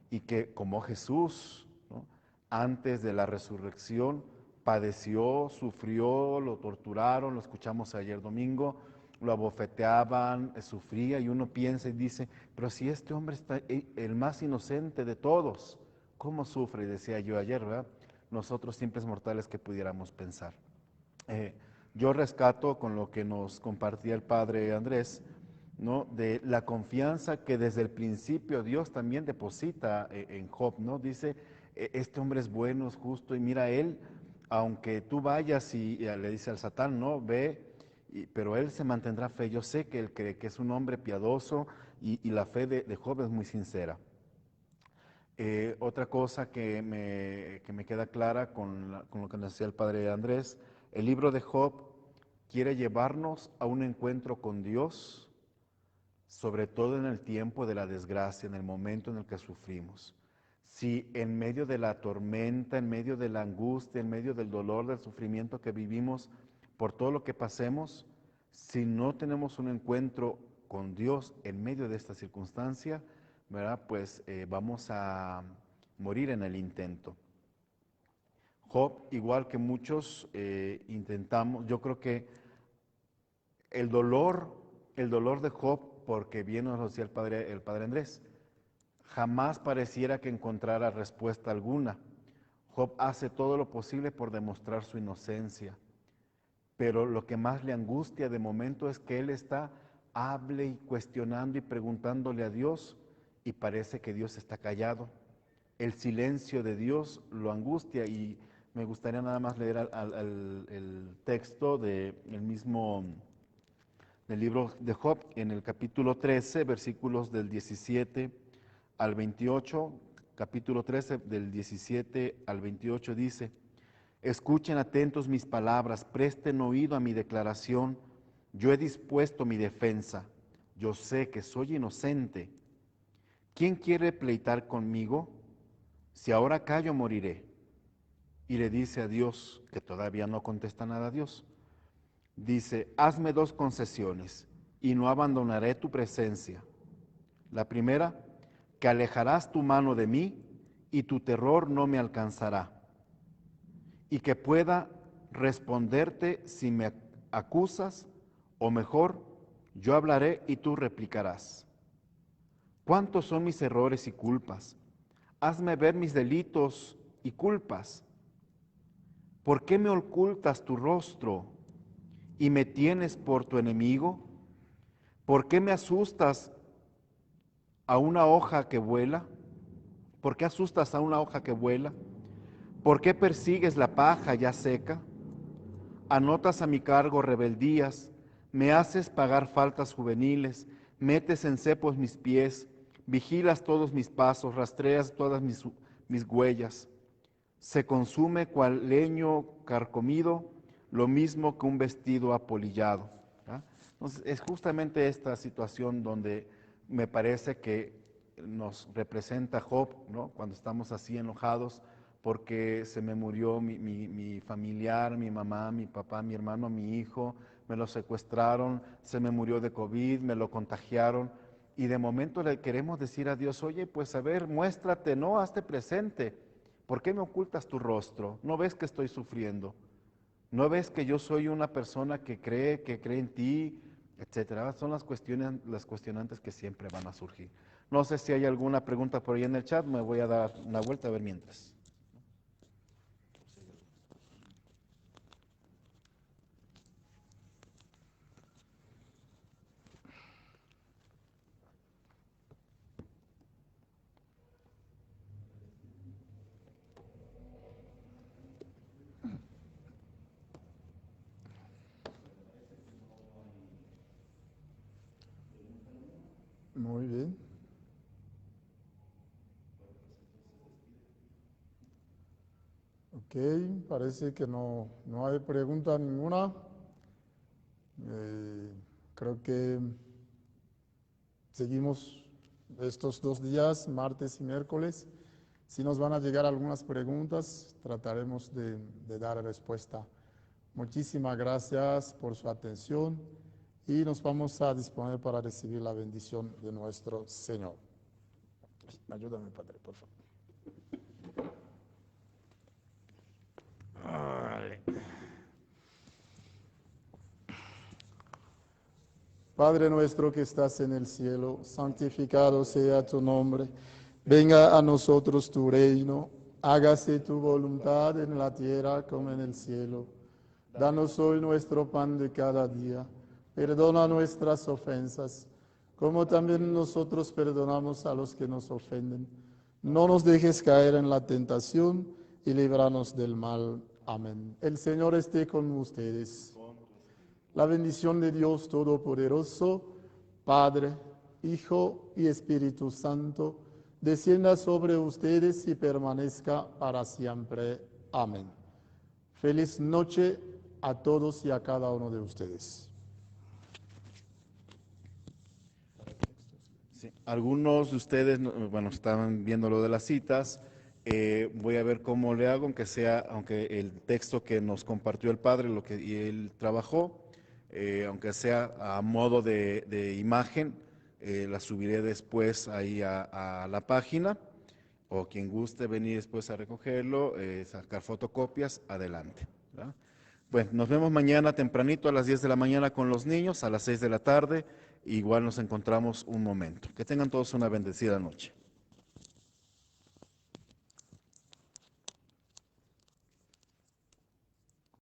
S1: y que como Jesús, ¿no? Antes de la resurrección, padeció, sufrió, lo torturaron, lo escuchamos ayer domingo, lo abofeteaban, sufría, y uno piensa y dice, pero si este hombre está el más inocente de todos, ¿cómo sufre? Y decía yo ayer, ¿verdad? Nosotros simples mortales que pudiéramos pensar. Yo rescato con lo que nos compartía el padre Andrés, ¿no? De la confianza que desde el principio Dios también deposita en Job, ¿no? Dice, este hombre es bueno, es justo, y mira, él, aunque tú vayas y le dice al Satán, no, ve, pero él se mantendrá fe. Yo sé que él cree que es un hombre piadoso, y la fe de Job es muy sincera. Otra cosa que me queda clara con lo que nos decía el padre Andrés, el libro de Job quiere llevarnos a un encuentro con Dios, sobre todo en el tiempo de la desgracia, en el momento en el que sufrimos. Si en medio de la tormenta, en medio de la angustia, en medio del dolor, del sufrimiento que vivimos, por todo lo que pasemos, si no tenemos un encuentro con Dios en medio de esta circunstancia, ¿verdad? Pues vamos a morir en el intento. Job, igual que muchos, intentamos, yo creo que el dolor de Job, porque bien nos lo decía el padre Andrés, jamás pareciera que encontrara respuesta alguna. Job hace todo lo posible por demostrar su inocencia, pero lo que más le angustia de momento es que él está hable y cuestionando y preguntándole a Dios, y parece que Dios está callado. El silencio de Dios lo angustia, y me gustaría nada más leer el texto del mismo del libro de Job, en el capítulo 13, versículos del 17 al 28, capítulo 13, del 17 al 28 dice, escuchen atentos mis palabras, presten oído a mi declaración, yo he dispuesto mi defensa, yo sé que soy inocente. ¿Quién quiere pleitar conmigo? Si ahora callo, moriré. Y le dice a Dios, que todavía no contesta nada a Dios, dice, hazme dos concesiones y no abandonaré tu presencia. La primera, que alejarás tu mano de mí y tu terror no me alcanzará. Y que pueda responderte si me acusas, o mejor, yo hablaré y tú replicarás. ¿Cuántos son mis errores y culpas? Hazme ver mis delitos y culpas. ¿Por qué me ocultas tu rostro y me tienes por tu enemigo? ¿Por qué me asustas a una hoja que vuela? ¿Por qué asustas a una hoja que vuela? ¿Por qué persigues la paja ya seca? Anotas a mi cargo rebeldías, me haces pagar faltas juveniles, metes en cepos mis pies, vigilas todos mis pasos, rastreas todas mis huellas. Se consume cual leño carcomido, lo mismo que un vestido apolillado. ¿Ah? Entonces, es justamente esta situación donde me parece que nos representa Job, ¿no? Cuando estamos así enojados porque se me murió mi familiar, mi mamá, mi papá, mi hermano, mi hijo, me lo secuestraron, se me murió de COVID, me lo contagiaron, y de momento le queremos decir a Dios, oye, pues a ver, muéstrate, no, hazte presente. ¿Por qué me ocultas tu rostro? ¿No ves que estoy sufriendo? ¿No ves que yo soy una persona que cree en ti, etcétera? Son las cuestionantes que siempre van a surgir. No sé si hay alguna pregunta por ahí en el chat, me voy a dar una vuelta a ver mientras.
S2: Ok, parece que no hay pregunta ninguna. Creo que seguimos estos 2 días, martes y miércoles. Si nos van a llegar algunas preguntas, trataremos de dar respuesta. Muchísimas gracias por su atención y nos vamos a disponer para recibir la bendición de nuestro Señor. Ayúdame, Padre, por favor. Padre nuestro que estás en el cielo, santificado sea tu nombre. Venga a nosotros tu reino. Hágase tu voluntad en la tierra como en el cielo. Danos hoy nuestro pan de cada día. Perdona nuestras ofensas, como también nosotros perdonamos a los que nos ofenden. No nos dejes caer en la tentación y líbranos del mal. Amén. El Señor esté con ustedes. La bendición de Dios Todopoderoso, Padre, Hijo y Espíritu Santo, descienda sobre ustedes y permanezca para siempre. Amén. Feliz noche a todos y a cada uno de ustedes.
S1: Sí, algunos de ustedes, bueno, estaban viendo lo de las citas. Voy a ver cómo le hago, aunque el texto que nos compartió el Padre, lo que y él trabajó, aunque sea a modo de imagen, la subiré después ahí a la página, o quien guste venir después a recogerlo, sacar fotocopias, adelante, ¿verdad? Bueno, nos vemos mañana tempranito a las 10 de la mañana con los niños, a las 6 de la tarde, igual nos encontramos un momento. Que tengan todos una bendecida noche.